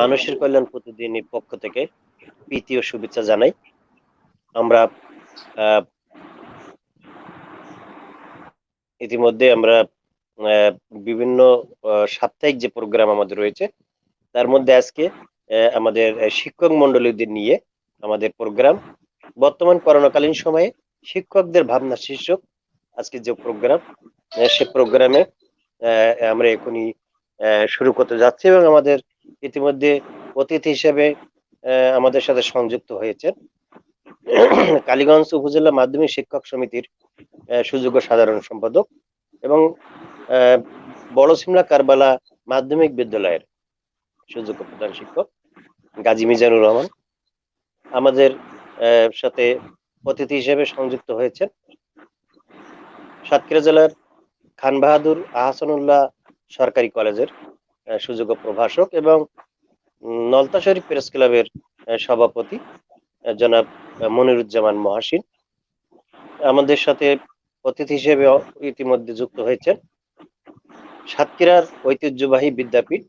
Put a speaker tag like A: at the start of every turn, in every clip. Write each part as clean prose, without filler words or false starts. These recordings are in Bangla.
A: মানুষের কল্যাণ প্রতিদিনের পক্ষ থেকে প্রীতি ও শুভেচ্ছা জানাই। আমরা ইতিমধ্যে আমরা বিভিন্ন সাপ্তাহিক যে প্রোগ্রাম আমাদের রয়েছে তার মধ্যে আজকে আমাদের শিক্ষক মন্ডলীদের নিয়ে আমাদের প্রোগ্রাম বর্তমান করোনাকালীন সময়ে শিক্ষকদের ভাবনা শীর্ষক আজকে যে প্রোগ্রাম সে প্রোগ্রামে আমরা এখনই শুরু করতে যাচ্ছি এবং আমাদের ইতিমধ্যে অতিথি হিসেবে আমাদের সাথে সংযুক্ত হয়েছেন কালীগঞ্জ উপজেলা মাধ্যমিক শিক্ষক সমিতির সুযোগ্য সাধারণ সম্পাদক এবং বড় সিমলা কারবালা মাধ্যমিক বিদ্যালয়ের সুযোগ্য প্রধান শিক্ষক গাজী মিজানুর রহমান আমাদের সাথে অতিথি হিসেবে সংযুক্ত হয়েছেন সাতক্ষীরা জেলার খান বাহাদুর আহসানুল্লাহ সরকারি কলেজের সুযোগ্য প্রভাষক এবং নলতা শরীফ প্রেস ক্লাবের সভাপতি জনাব মনিরুজ্জামান মহাসিন। আমাদের সাথে অতিথি হিসেবে ইতিমধ্যে যুক্ত হয়েছেন সাতক্ষীরার ঐতিহ্যবাহী বিদ্যাপীঠ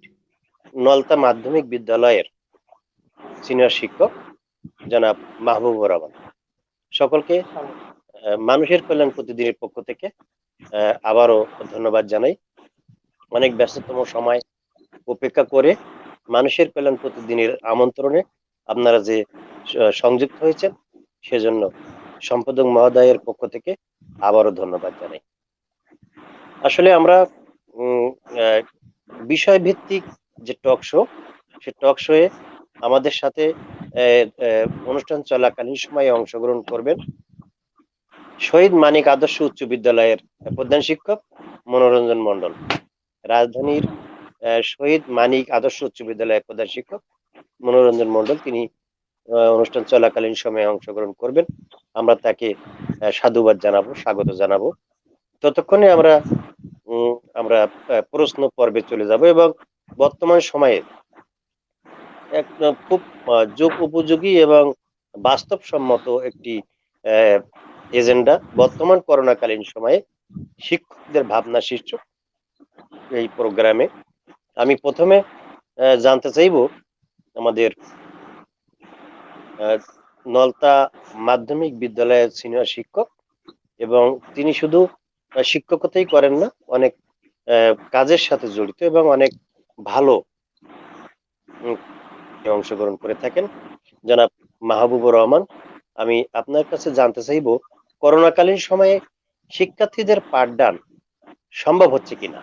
A: নলতা মাধ্যমিক বিদ্যালয়ের সিনিয়র শিক্ষক জনাব মাহবুবুর রহমান। সকলকে মানুষের কল্যাণ প্রতিদিনের পক্ষ থেকে আবারও ধন্যবাদ জানাই। অনেক ব্যস্ততম সময় উপেক্ষা করে মানুষের কল্যাণ প্রতিদিনের আমন্ত্রণে আপনারা যে সংযুক্ত হয়েছেন সেজন্য সম্পাদক মহোদয়ের পক্ষ থেকে আবারও ধন্যবাদ জানাই। আসলে আমরা বিষয় ভিত্তিক যে টক শো সে টক শোয়ে আমাদের সাথে অনুষ্ঠান চলাকালীন সময়ে অংশগ্রহণ করবেন শহীদ মানিক আদর্শ উচ্চ বিদ্যালয়ের প্রধান শিক্ষক মনোরঞ্জন মন্ডল, রাজধানীর শহীদ মানিক আদর্শ উচ্চ বিদ্যালয়ের প্রধান শিক্ষক মনোরঞ্জন মন্ডল তিনি অনুষ্ঠান চলাকালীন সময়ে অংশগ্রহণ করবেন। আমরা তাকে সাধুবাদ জানাবো, স্বাগত জানাবো। ততক্ষণে আমরা প্রশ্ন পর্বে চলে যাব এবং বর্তমান সময়ে এক খুব যুগ উপযোগী এবং বাস্তবসম্মত একটি এজেন্ডা বর্তমান করোনাকালীন সময়ে শিক্ষকদের ভাবনা শীর্ষক এই প্রোগ্রামে আমি প্রথমে জানতে চাইব আমাদের নলতা মাধ্যমিক বিদ্যালয়ের সিনিয়র শিক্ষক এবং তিনি শুধু শিক্ষকতাই করেন না, অনেক কাজের সাথে জড়িত এবং অনেক ভালো অংশগ্রহণ করে থাকেন জনাব মাহবুবুর রহমান। আমি আপনার কাছে জানতে চাইব করোনাকালীন সময়ে শিক্ষার্থীদের পাঠদান সম্ভব হচ্ছে কিনা,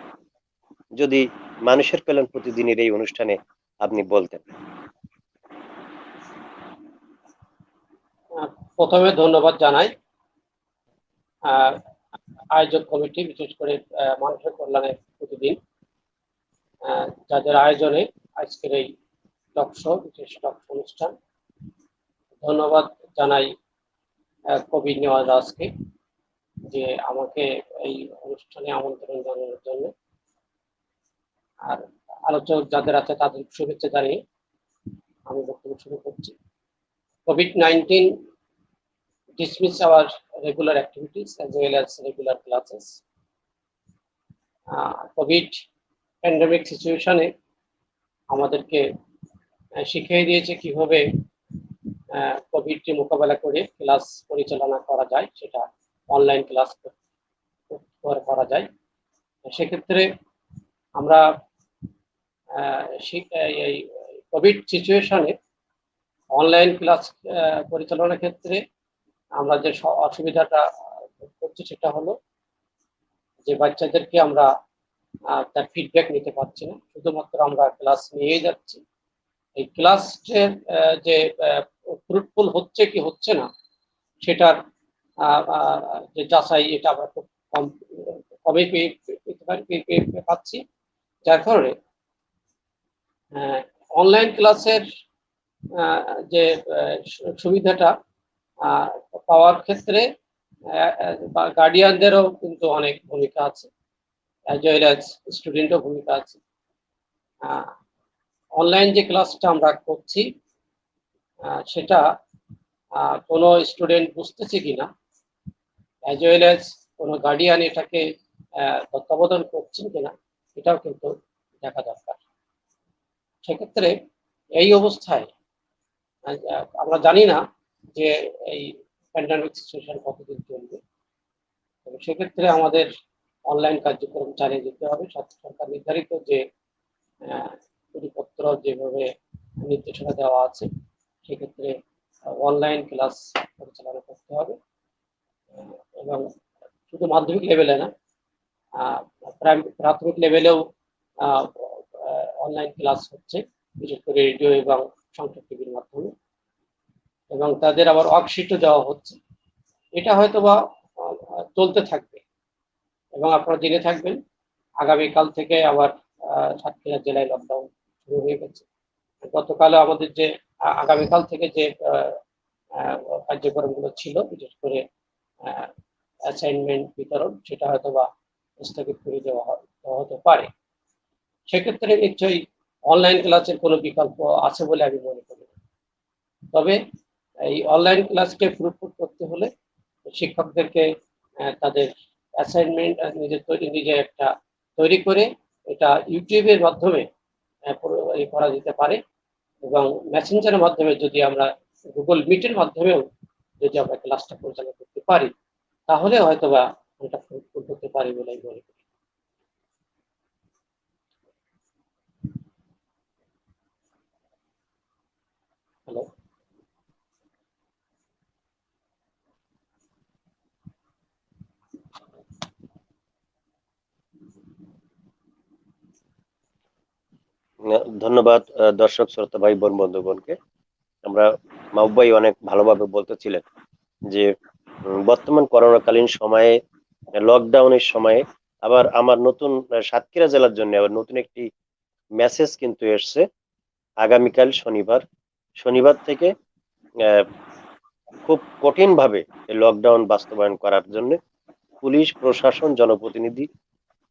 A: যদি মানুষের কল্যাণ প্রতিদিনের এই অনুষ্ঠানে আপনি বলতেন।
B: প্রথমে ধন্যবাদ জানাই আয়োজক কমিটি, বিশেষ করে মানুষের কল্যাণের প্রতিদিন যাদের আয়োজনে আজকের এই টক শো, বিশেষ টক অনুষ্ঠান। ধন্যবাদ জানাই কবি নেওয়াজ রাজকে যে আমাকে এই অনুষ্ঠানে আমন্ত্রণ জানানোর জন্য, আর আলোচক যাদের আছে তাদের শুভেচ্ছা জানিয়ে আমি বক্তব্য শুরু করছি। COVID-19 dismiss our regular activities as well as regular classes. COVID pandemic situation আমাদেরকে শিখিয়ে দিয়েছে কিভাবে কোভিড মোকাবেলা করে ক্লাস পরিচালনা করা যায়, সেটা অনলাইন ক্লাস করা যায়। সেক্ষেত্রে আমরা এই কোভিড সিচুয়েশনে অনলাইন ক্লাস পরিচালনার ক্ষেত্রে আমরা যে অসুবিধাটা করছি সেটা হলো যে বাচ্চাদেরকে আমরা তার ফিডব্যাক নিতে পারছি না, শুধুমাত্র আমরা ক্লাস নিয়ে যাচ্ছি। এই ক্লাসের যে ফ্রুটফুল হচ্ছে কি হচ্ছে না সেটার যে যাচাই, এটা আমরা খুব কমই পাচ্ছি, যার কারণে অনলাইন ক্লাসের যে সুবিধাটা পাওয়ার ক্ষেত্রে গার্ডিয়ানদেরও কিন্তু অনেক ভূমিকা আছে, অ্যাজ ওয়েল অ্যাজ স্টুডেন্টও ভূমিকা আছে। অনলাইন যে ক্লাসটা আমরা করছি সেটা কোনো স্টুডেন্ট বুঝতেছে কিনা, অ্যাজ ওয়েল অ্যাজ কোনো গার্ডিয়ান এটাকে তত্ত্বাবধান করছেন কিনা, এটাও কিন্তু দেখা দরকার। সেক্ষেত্রে এই অবস্থায় আমরা জানি না যে এই প্যান্ডামিক সিচুয়েশন কতদিন চলবে। সেক্ষেত্রে আমাদের অনলাইন কার্যক্রম চালিয়ে যেতে হবে। সরকার নির্ধারিত যে পরিপত্র যেভাবে নির্দেশনা দেওয়া আছে, সেক্ষেত্রে অনলাইন ক্লাস পরিচালনা করতে হবে। এবং শুধু মাধ্যমিক লেভেলে না, প্রাথমিক লেভেলেও অনলাইন ক্লাস হচ্ছে, বিশেষ করে রেডিও এবং সংখ্যা টিভির মাধ্যমে, এবং তাদের আবার ওয়ার্কশিটও দেওয়া হচ্ছে। এটা হয়তো বা চলতে থাকবে। এবং আপনারা জেনে থাকবেন আগামীকাল থেকে আবার সাতক্ষীরা জেলায় লকডাউন শুরু হয়ে গেছে। গতকালও আমাদের যে আগামীকাল থেকে যে কার্যক্রমগুলো ছিল, বিশেষ করে অ্যাসাইনমেন্ট বিতরণ, সেটা হয়তো বা স্থগিত করে দেওয়া হতে পারে। সেক্ষেত্রে নিশ্চয়ই অনলাইন ক্লাসের কোনো বিকল্প আছে বলে আমি মনে করি না। তবে এই অনলাইন ক্লাসকে ফ্রুটফুল করতে হলে শিক্ষকদেরকে তাদের অ্যাসাইনমেন্ট নিজে একটা তৈরি করে এটা ইউটিউবের মাধ্যমে করা যেতে পারে, এবং মেসেঞ্জারের মাধ্যমে যদি আমরা গুগল মিটের মাধ্যমেও যদি আমরা ক্লাসটা পরিচালনা করতে পারি, তাহলে হয়তোবা এটা ফ্রুটফুল করতে পারি বলে আমি মনে করি। হ্যালো।
A: ধন্যবাদ দর্শক শ্রোতা ভাই বোন বন্ধুগণকে। আমরা মাহবুব ভাই অনেক ভালোভাবে বলতেছিলেন যে বর্তমান করোনাকালীন সময়ে, লকডাউনের সময়ে আবার আমার নতুন সাতক্ষীরা জেলার জন্য আবার নতুন একটি মেসেজ কিন্তু এসছে। আগামীকাল শনিবার থেকে আহ, খুব কঠিন ভাবে লকডাউন বাস্তবায়ন করার জন্য পুলিশ প্রশাসন জনপ্রতিনিধি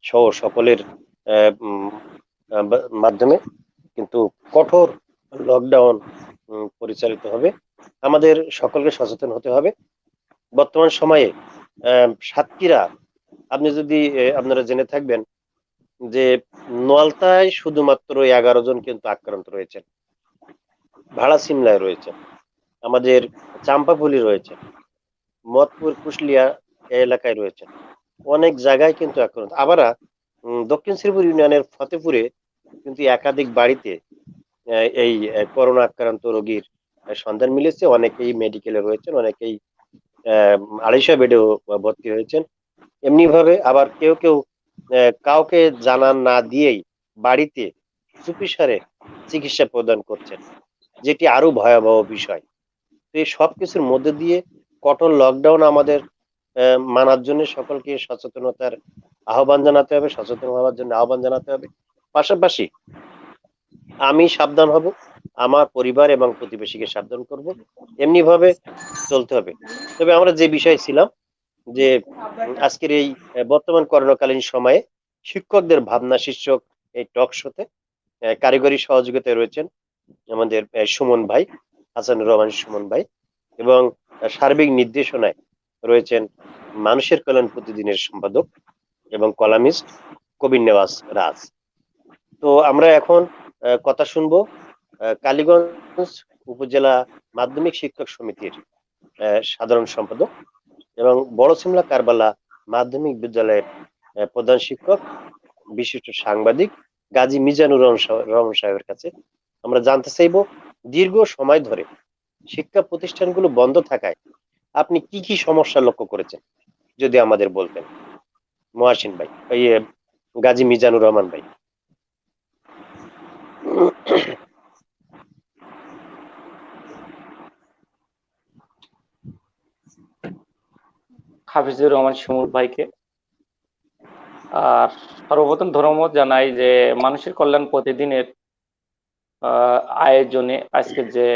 A: সহ সকলের মাধ্যমে কিন্তু কঠোর লকডাউন পরিচালিত হবে। আমাদের সকলকে সচেতন হতে হবে। বর্তমান সময়ে সাতক্ষীরা, আপনি যদি আপনারা জেনে থাকবেন যে নোয়ালতায় শুধুমাত্র 11 জন কিন্তু আক্রান্ত রয়েছেন, ভাড়া সিমলায় রয়েছে, আমাদের চাম্পাফুলি রয়েছে, মতপুর কুশলিয়া এলাকায় রয়েছে, অনেক জায়গায় কিন্তু আক্রান্ত। আবার দক্ষিণ শ্রীপুর ইউনিয়নের ফতেপুরে কিন্তু একাধিক বাড়িতে এই করোনা আক্রান্ত রোগীর সন্ধান মিলেছে। অনেকেই মেডিকেলে রয়েছেন, অনেকেই 250 বেডেও ভর্তি হয়েছেন। এমনি ভাবে আবার কেউ কেউ কাউকে জানান না দিয়েই বাড়িতে চুপিসারে চিকিৎসা প্রদান করছেন, যেটি আরো ভয়াবহ বিষয়। তো এই সবকিছুর মধ্যে দিয়ে কঠোর লকডাউন আমাদের মানার জন্য সকলকে সচেতনতার আহ্বান জানাতে হবে, সচেতন হওয়ার জন্য আহ্বান জানাতে হবে। পাশাপাশি আমি সাবধান হব, আমার পরিবার এবং প্রতিবেশীকে সাবধান করব, এমনি ভাবে চলতে হবে। তবে আমরা যে বিষয় ছিলাম যে আজকের এই বর্তমান করোনাকালীন সময়ে শিক্ষকদের ভাবনা শীর্ষক এই টক শোতে কারিগরি সহযোগিতায় রয়েছেন আমাদের সুমন ভাই, হাসানুর রহমান সুমন ভাই, এবং সার্বিক নির্দেশনায় রয়েছেন মানুষের কল্যাণ প্রতিদিনের সম্পাদক এবং কলামিস্ট কবির নেওয়াজ রাজ। তো আমরা এখন কথা শুনবো কালীগঞ্জ উপজেলা মাধ্যমিক শিক্ষক সমিতির সাধারণ সম্পাদক এবং বড় সিমলা কারবালা মাধ্যমিক বিদ্যালয়ের প্রধান শিক্ষক বিশিষ্ট সাংবাদিক গাজী মিজানুর রহমান সাহেবের কাছে। আমরা জানতে চাইব দীর্ঘ সময় ধরে শিক্ষা প্রতিষ্ঠানগুলো বন্ধ থাকায় আপনি কি কি সমস্যা লক্ষ্য করেছেন, যদি আমাদের বলতেন। মহাসিন ভাই, এই গাজী মিজানুর রহমান ভাই।
C: হাফিজুর রহমান শিমুল ভাইকে। আর সর্বপ্রথম ধন্যবাদ জানাই যে মানুষের কল্যাণ প্রতিদিনের আয়োজনে আজকে যে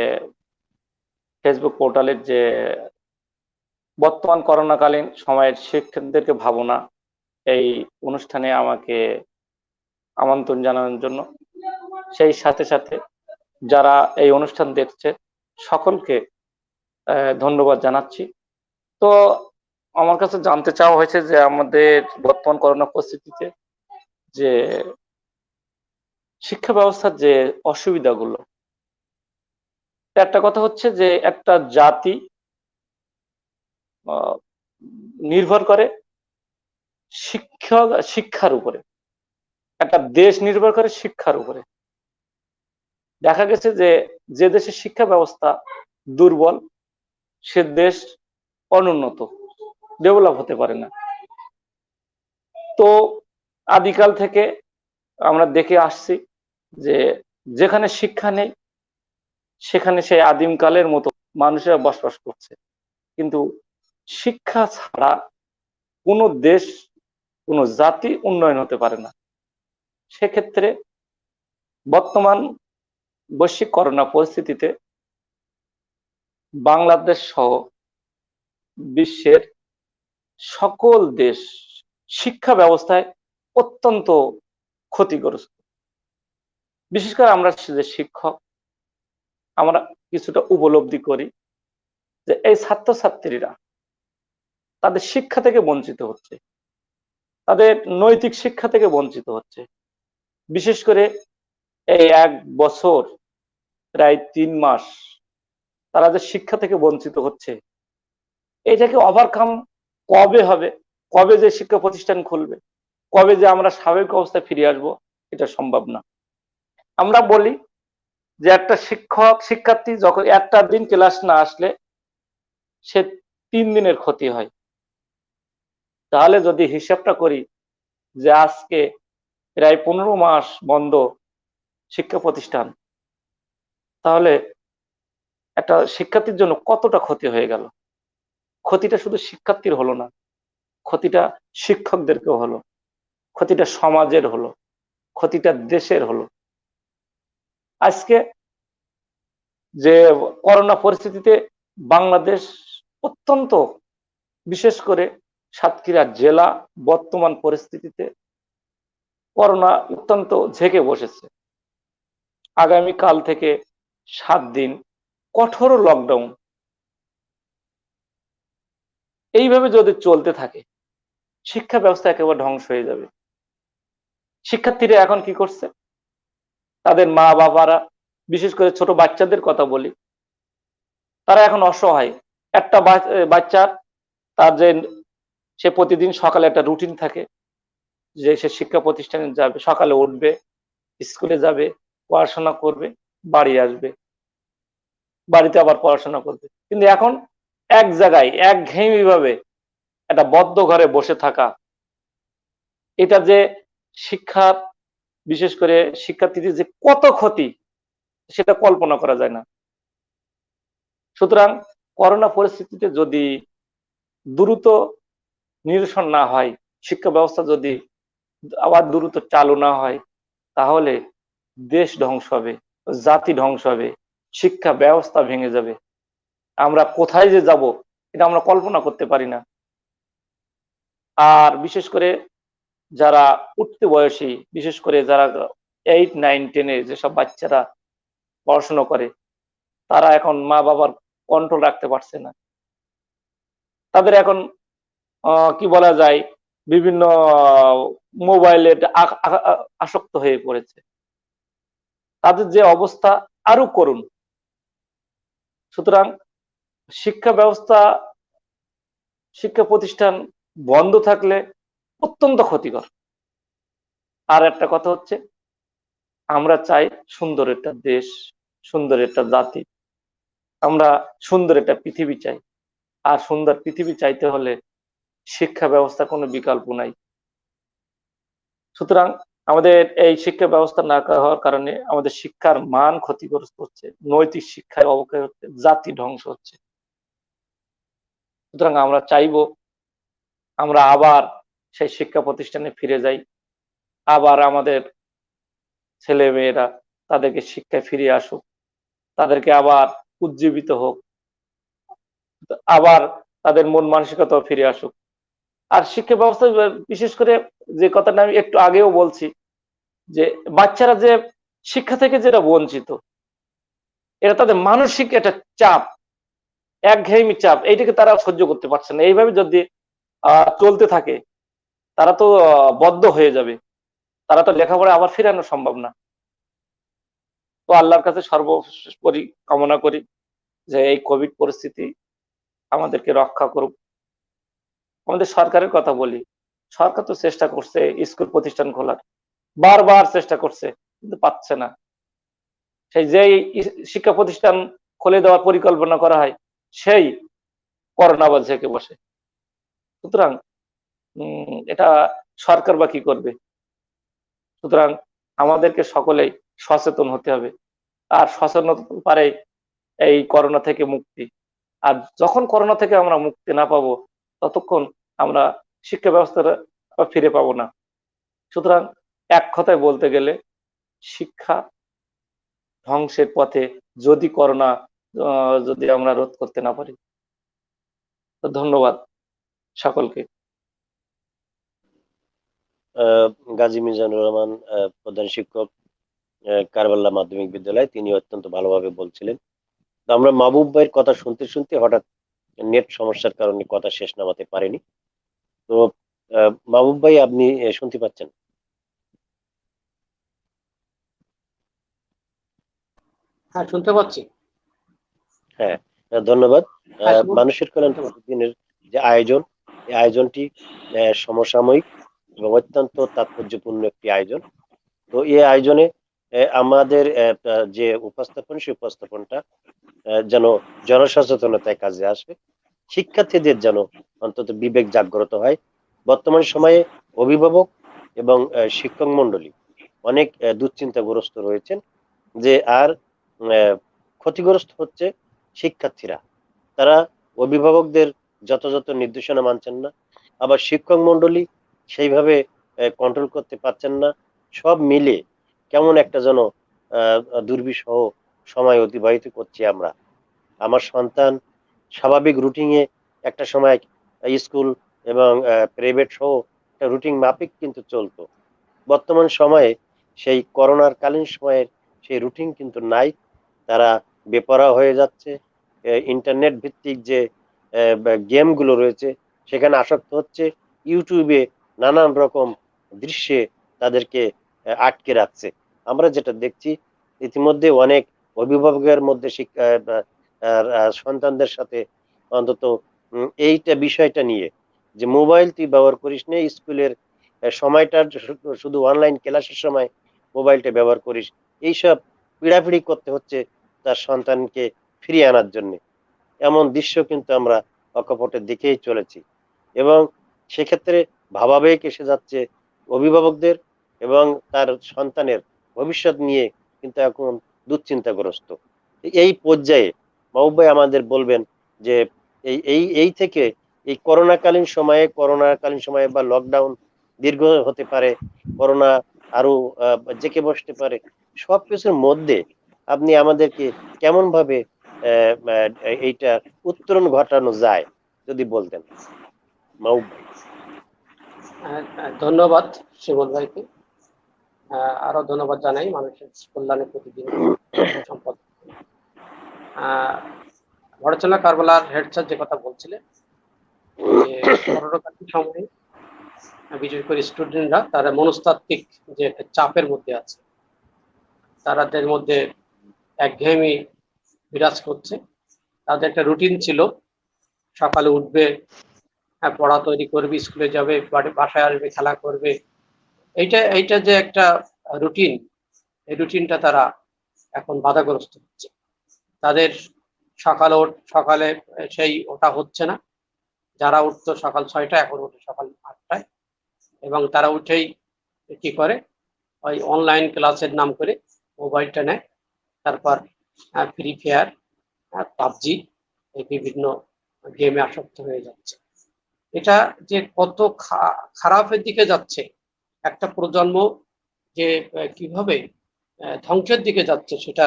C: ফেসবুক পোর্টালের যে বর্তমান করোনাকালীন সময়ের শিক্ষকদেরকে ভাবনা, এই অনুষ্ঠানে আমাকে আমন্ত্রণ জানানোর জন্য, সেই সাথে সাথে যারা এই অনুষ্ঠান দেখছে সকলকে ধন্যবাদ জানাচ্ছি। তো আমার কাছে জানতে চাওয়া হয়েছে যে আমাদের বর্তমান করোনা পরিস্থিতিতে যে শিক্ষা ব্যবস্থার যে অসুবিধাগুলো, একটা কথা হচ্ছে যে একটা জাতি আহ, নির্ভর করে শিক্ষার উপরে, একটা দেশ নির্ভর করে শিক্ষার উপরে। দেখা গেছে যে যে দেশের শিক্ষা ব্যবস্থা দুর্বল, সে দেশ অনুন্নত, ডেভেলপ হতে পারে না। তো আদিকাল থেকে আমরা দেখে আসছি যে যেখানে শিক্ষা নেই সেখানে সেই আদিমকালের মতো মানুষেরা বসবাস করছে। কিন্তু শিক্ষা ছাড়া কোনো দেশ, কোনো জাতি উন্নয়ন হতে পারে না। সেক্ষেত্রে বর্তমান বৈশ্বিক করোনা পরিস্থিতিতে বাংলাদেশ সহ বিশ্বের সকল দেশ শিক্ষা ব্যবস্থায় অত্যন্ত ক্ষতিগ্রস্ত। বিশেষ করে আমরা যে শিক্ষক, আমরা কিছুটা উপলব্ধি করি যে এই ছাত্রছাত্রীরা তাদের শিক্ষা থেকে বঞ্চিত হচ্ছে, তাদের নৈতিক শিক্ষা থেকে বঞ্চিত হচ্ছে। বিশেষ করে এই 1 বছর প্রায় 3 মাস তারা যে শিক্ষা থেকে বঞ্চিত হচ্ছে, এটাকে ওভারকাম কবে হবে, কবে যে শিক্ষা প্রতিষ্ঠান খুলবে, কবে যে আমরা স্বাভাবিক অবস্থায় ফিরে আসবো, এটা সম্ভব না। আমরা বলি যে একটা শিক্ষার্থী যখন একটা দিন ক্লাস না আসলে সে 3 দিনের ক্ষতি হয়। তাহলে যদি হিসাবটা করি যে আজকে প্রায় 15 মাস বন্ধ শিক্ষা প্রতিষ্ঠান, তাহলে একটা শিক্ষার্থীর জন্য কতটা ক্ষতি হয়ে গেল। ক্ষতিটা শুধু শিক্ষার্থীর হলো না, ক্ষতিটা শিক্ষকদেরকেও হলো, ক্ষতিটা সমাজের হলো, ক্ষতিটা দেশের হলো। আজকে যে করোনা পরিস্থিতিতে বাংলাদেশ অত্যন্ত, বিশেষ করে সাতক্ষীরা জেলা বর্তমান পরিস্থিতিতে করোনা অত্যন্ত ঝেঁকে বসেছে। আগামী কাল থেকে 7 দিন কঠোর লকডাউন। এইভাবে যদি চলতে থাকে শিক্ষা ব্যবস্থা একেবারে ধ্বংস হয়ে যাবে। শিক্ষার্থীরা এখন কি করছে, তাদের মা বাবারা, বিশেষ করে ছোট বাচ্চাদের কথা বলি, তারা এখন অসহায়। একটা বাচ্চার, তার যে সে প্রতিদিন সকালে একটা রুটিন থাকে যে সে শিক্ষা প্রতিষ্ঠানে যাবে, সকালে উঠবে, স্কুলে যাবে, পড়াশোনা করবে, বাড়ি আসবে, বাড়িতে আবার পড়াশোনা করবে। কিন্তু এখন এক জায়গায় একঘেয়েমি ভাবে একটা বদ্ধ ঘরে বসে থাকা, এটা যে শিক্ষার, বিশেষ করে শিক্ষার্থীদের যে কত ক্ষতি সেটা কল্পনা করা যায় না। সুতরাং করোনা পরিস্থিতিতে যদি দ্রুত নিরসন না হয়, শিক্ষা ব্যবস্থা যদি আবার দ্রুত চালু না হয়, তাহলে দেশ ধ্বংস হবে, জাতি ধ্বংস হবে, শিক্ষা ব্যবস্থা ভেঙে যাবে। আমরা কোথায় যে যাব এটা আমরা কল্পনা করতে পারি না। আর বিশেষ করে যারা উঠতি বয়সী, বিশেষ করে যারা 8, 9, 10-এ যেসব বাচ্চারা পড়াশোনা করে, তারা এখন মা বাবার কন্ট্রোল রাখতে পারছে না। তাদের এখন কি বলা যায়, বিভিন্ন মোবাইলে আসক্ত হয়ে পড়েছে। তাদের যে অবস্থা আরো করুণ। সুতরাং শিক্ষা ব্যবস্থা, শিক্ষা প্রতিষ্ঠান বন্ধ থাকলে অত্যন্ত ক্ষতিকর। আর একটা কথা হচ্ছে, আমরা চাই সুন্দর একটা দেশ, সুন্দর একটা জাতি, আমরা সুন্দর একটা পৃথিবী চাই। আর সুন্দর পৃথিবী চাইতে হলে শিক্ষা ব্যবস্থা কোনো বিকল্প নাই। সুতরাং আমাদের এই শিক্ষা ব্যবস্থা না হওয়ার কারণে আমাদের শিক্ষার মান ক্ষতিগ্রস্ত হচ্ছে, নৈতিক শিক্ষায় অবক্ষয় হচ্ছে, জাতি ধ্বংস হচ্ছে। সুতরাং আমরা চাইবো আমরা আবার সেই শিক্ষা প্রতিষ্ঠানে ফিরে যাই, আবার আমাদের ছেলে মেয়েরা তাদেরকে শিক্ষায় ফিরে আসুক, তাদেরকে আবার উজ্জীবিত হোক, আবার তাদের মন মানসিকতাও ফিরে আসুক। আর শিক্ষা ব্যবস্থা বিশেষ করে যে কথাটা আমি একটু আগেও বলছি, যে বাচ্চারা যে শিক্ষা থেকে যেটা বঞ্চিত, এটা তাদের মানসিক একটা চাপ, একঘেয়েমি চাপ, এইটাকে তারা সহ্য করতে পারছে না। এইভাবে যদি চলতে থাকে তারা তো বদ্ধ হয়ে যাবে, তারা তো লেখাপড়া আবার ফেরানো সম্ভব না। তো আল্লাহর কাছে সর্বোপরি কামনা করি যে এই কোভিড পরিস্থিতি আমাদেরকে রক্ষা করুক। আমাদের সরকারের কথা বলি, সরকার তো চেষ্টা করছে স্কুল প্রতিষ্ঠান খোলার, বারবার চেষ্টা করছে কিন্তু পাচ্ছে না। সেই যেই শিক্ষা প্রতিষ্ঠান খুলে দেওয়ার পরিকল্পনা করা হয় সেই করোনা আবার ঝেঁকে বসে। সুতরাং এটা সরকার বা কি করবে? সুতরাং আমাদেরকে সকলেই সচেতন হতে হবে, আর সচেতন পারে এই করোনা থেকে মুক্তি। আর যখন করোনা থেকে আমরা মুক্তি না পাবো ততক্ষণ আমরা শিক্ষা ব্যবস্থাটা ফিরে পাবো না। সুতরাং এক কথায় বলতে গেলে শিক্ষা ধ্বংসের পথে, যদি করোনা যদি আমরা রোধ করতে না পারি। তো ধন্যবাদ সকলকে।
A: গাজী মিজানুর রহমান, প্রধান শিক্ষক, কারবাল্লা মাধ্যমিক বিদ্যালয়, তিনি অত্যন্ত ভালোভাবে বলছিলেন। তো আমরা মাহবুব ভাইয়ের কথা শুনতে শুনতে হঠাৎ নেট সমস্যার কারণে কথা শেষ নামাতে পারিনি। তো মাহবুব ভাই, আপনি শুনতে পাচ্ছেন?
B: হ্যাঁ, শুনতে পাচ্ছি।
A: হ্যাঁ, ধন্যবাদ।
B: হ্যাঁ, শুনুন,
A: মানুষের কল্যাণ
B: শুনতে পাচ্ছি।
A: প্রতিদিনের যে আয়োজন, এই আয়োজনটি সমসাময়িক এবং অত্যন্ত তাৎপর্যপূর্ণ একটি আয়োজন। তো এই আয়োজনে আমাদের যে উপস্থাপন, সেই উপস্থাপনটা যেন জনসচেতনতায় কাজে আসে, শিক্ষার্থীদের যেন অন্তত বিবেক জাগ্রত হয়। বর্তমান সময়ে অভিভাবক এবং শিক্ষক মন্ডলী অনেক দুশ্চিন্তাগ্রস্ত রয়েছেন যে আর ক্ষতিগ্রস্ত হচ্ছে শিক্ষার্থীরা। তারা অভিভাবকদের যথাযথ নির্দেশনা মানছেন না, আবার শিক্ষক মন্ডলী সেইভাবে কন্ট্রোল করতে পারছেন না। সব মিলে কেমন একটা যেন দুর্বিষহ সময় অতিবাহিত করছি আমরা। আমার সন্তান স্বাভাবিক রুটিনে একটা সময় স্কুল এবং প্রাইভেট সহ একটা রুটিন মাফিক কিন্তু চলতো। বর্তমান সময়ে সেই করোনার কালীন সময়ের সেই রুটিন কিন্তু নাই। তারা বেপরোয়া হয়ে যাচ্ছে। ইন্টারনেট ভিত্তিক যে গেমগুলো রয়েছে সেখানে আসক্ত হচ্ছে। ইউটিউবে নানান রকম দৃশ্যে তাদেরকে আটকে রাখছে। আমরা যেটা দেখছি, ইতিমধ্যে অনেক অভিভাবকের মধ্যে শিক্ষা সন্তানদের সাথে অন্তত এইটা বিষয়টা নিয়ে যে মোবাইল তুই ব্যবহার করিস না, স্কুলের সময়টা শুধু অনলাইন ক্লাসের সময় মোবাইলটা ব্যবহার করিস, এইসব পিড়াপিড়ি করতে হচ্ছে তার সন্তানকে ফিরিয়ে আনার জন্য। এমন দৃশ্য কিন্তু আমরা অকপটে দেখেই চলেছি, এবং সেক্ষেত্রে ভাবাবেগ এসে যাচ্ছে অভিভাবকদের, এবং তার সন্তানের ভবিষ্যৎ নিয়ে কিন্তু এখন দুশ্চিন্তাগ্রস্ত। এই পর্যায়ে মাহবুব ভাই আমাদের বলবেন যে এই এই এই থেকে এই করোনাকালীন সময়ে বা লকডাউন দীর্ঘ হতে পারে, করোনা আরো জেঁকে বসতে পারে, সবকিছুর মধ্যে আপনি আমাদেরকে কেমন ভাবে এইটা উত্তরণ ঘটানো যায় যদি বলতেন মাহবুব ভাই।
B: ধন্যবাদ শিমুল ভাইকে। আরো ধন্যবাদ জানাই মানুষের কল্যাণে প্রতিদিন সম্পদ। ভরচলা কারবালার হেড স্যার যে কথা বলছিলেন যে করোনাকালীন সময়ে বিশেষ করে স্টুডেন্টরা তারা মনস্তাত্ত্বিক যে একটা চাপের মধ্যে আছে, তাদের মধ্যে একঘেয়েমি বিরাজ করছে। তাদের একটা রুটিন ছিল, সকালে উঠবে, পড়া তৈরি করবে, স্কুলে যাবে, বাসায় আসবে, খেলা করবে। এইটা যে একটা রুটিন, এই রুটিনটা তারা এখন বাধাগ্রস্ত হচ্ছে। তাদের সকালে সেই ওটা হচ্ছে না। যারা উঠতো সকাল 6টায় এখন ওঠে সকাল 8টায়, এবং তারা উঠেই কি করে, ওই অনলাইন ক্লাসের নাম করে মোবাইলটা নেয়, তারপর ফ্রি ফায়ার, পাবজি, এই বিভিন্ন গেমে আসক্ত হয়ে যাচ্ছে। এটা যে কত খারাপের দিকে যাচ্ছে, একটা প্রজন্ম যে কিভাবে ধ্বংসের দিকে যাচ্ছে সেটা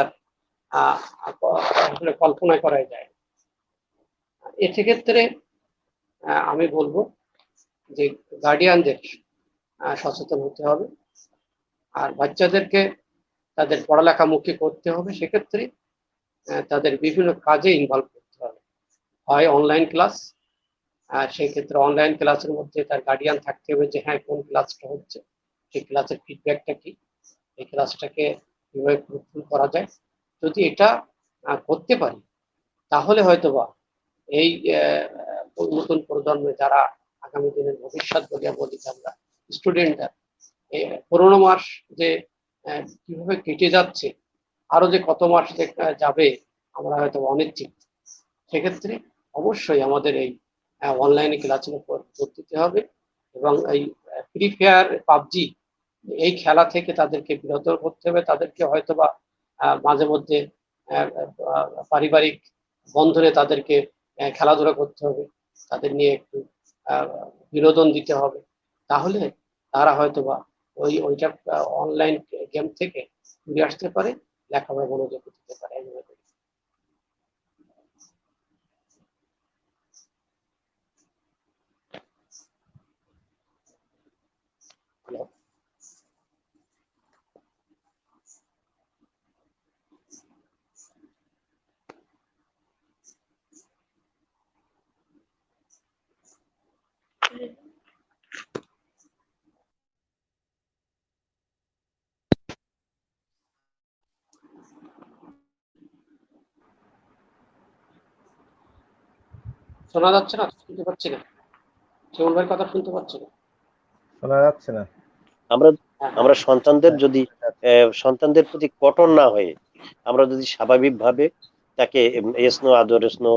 B: আসলে কল্পনা করাই যায়। এক্ষেত্রে আমি বলবো যে গার্ডিয়ানদের সচেতন হতে হবে, আর বাচ্চাদেরকে তাদের পড়ালেখামুখী করতে হবে। সেক্ষেত্রে তাদের বিভিন্ন কাজে ইনভলভ করতে হবে, হয় অনলাইন ক্লাস, সেই ক্ষেত্রে অনলাইন ক্লাসের মধ্যে তার গার্ডিয়ান থাকতে হবে যে হ্যাঁ কোন ক্লাসটা হচ্ছে, সেই ক্লাসের ফিডব্যাকটা কি, এই ক্লাসটাকে কিভাবে ফ্রুটফুল করা যায়। যদি এটা করতে পারি তাহলে হয়তোবা এই নতুন প্রজন্মে যারা আগামী দিনের ভবিষ্যৎ বলিয়া বলি আমরা স্টুডেন্টরা, এই 15 মাস যে কিভাবে কেটে যাচ্ছে, আরো যে কত মাস যে যাবে আমরা হয়তো অনিশ্চিত। সেক্ষেত্রে অবশ্যই আমাদের এই অনলাইনে ক্লাসের উপর জোর দিতে হবে এবং এই ফ্রি ফায়ার, পাবজি এই খেলা থেকে তাদেরকে বিরত করতে হবে। তাদেরকে হয়তোবা মাঝে মধ্যে পারিবারিক বন্ধনে তাদেরকে খেলাধুলা করতে হবে, তাদের নিয়ে একটু বিনোদন দিতে হবে। তাহলে তারা হয়তোবা ওইটা অনলাইন গেম থেকে ফিরে আসতে পারে, লেখাপড়া মনোযোগ দিতে পারে। আমি মনে করি। শোনা যাচ্ছে না? শুনতে পাচ্ছি না, শিমুল ভাইয়ের কথা শুনতে পাচ্ছি না।
D: শোনা যাচ্ছে না।
A: আমরা
B: হ্যাঁ,
A: আমরা সন্তানদের যদি সন্তানদের প্রতি কঠোর না হয়ে আমরা যদি স্বাভাবিকভাবে তাকে স্নেহ আদর স্নেহ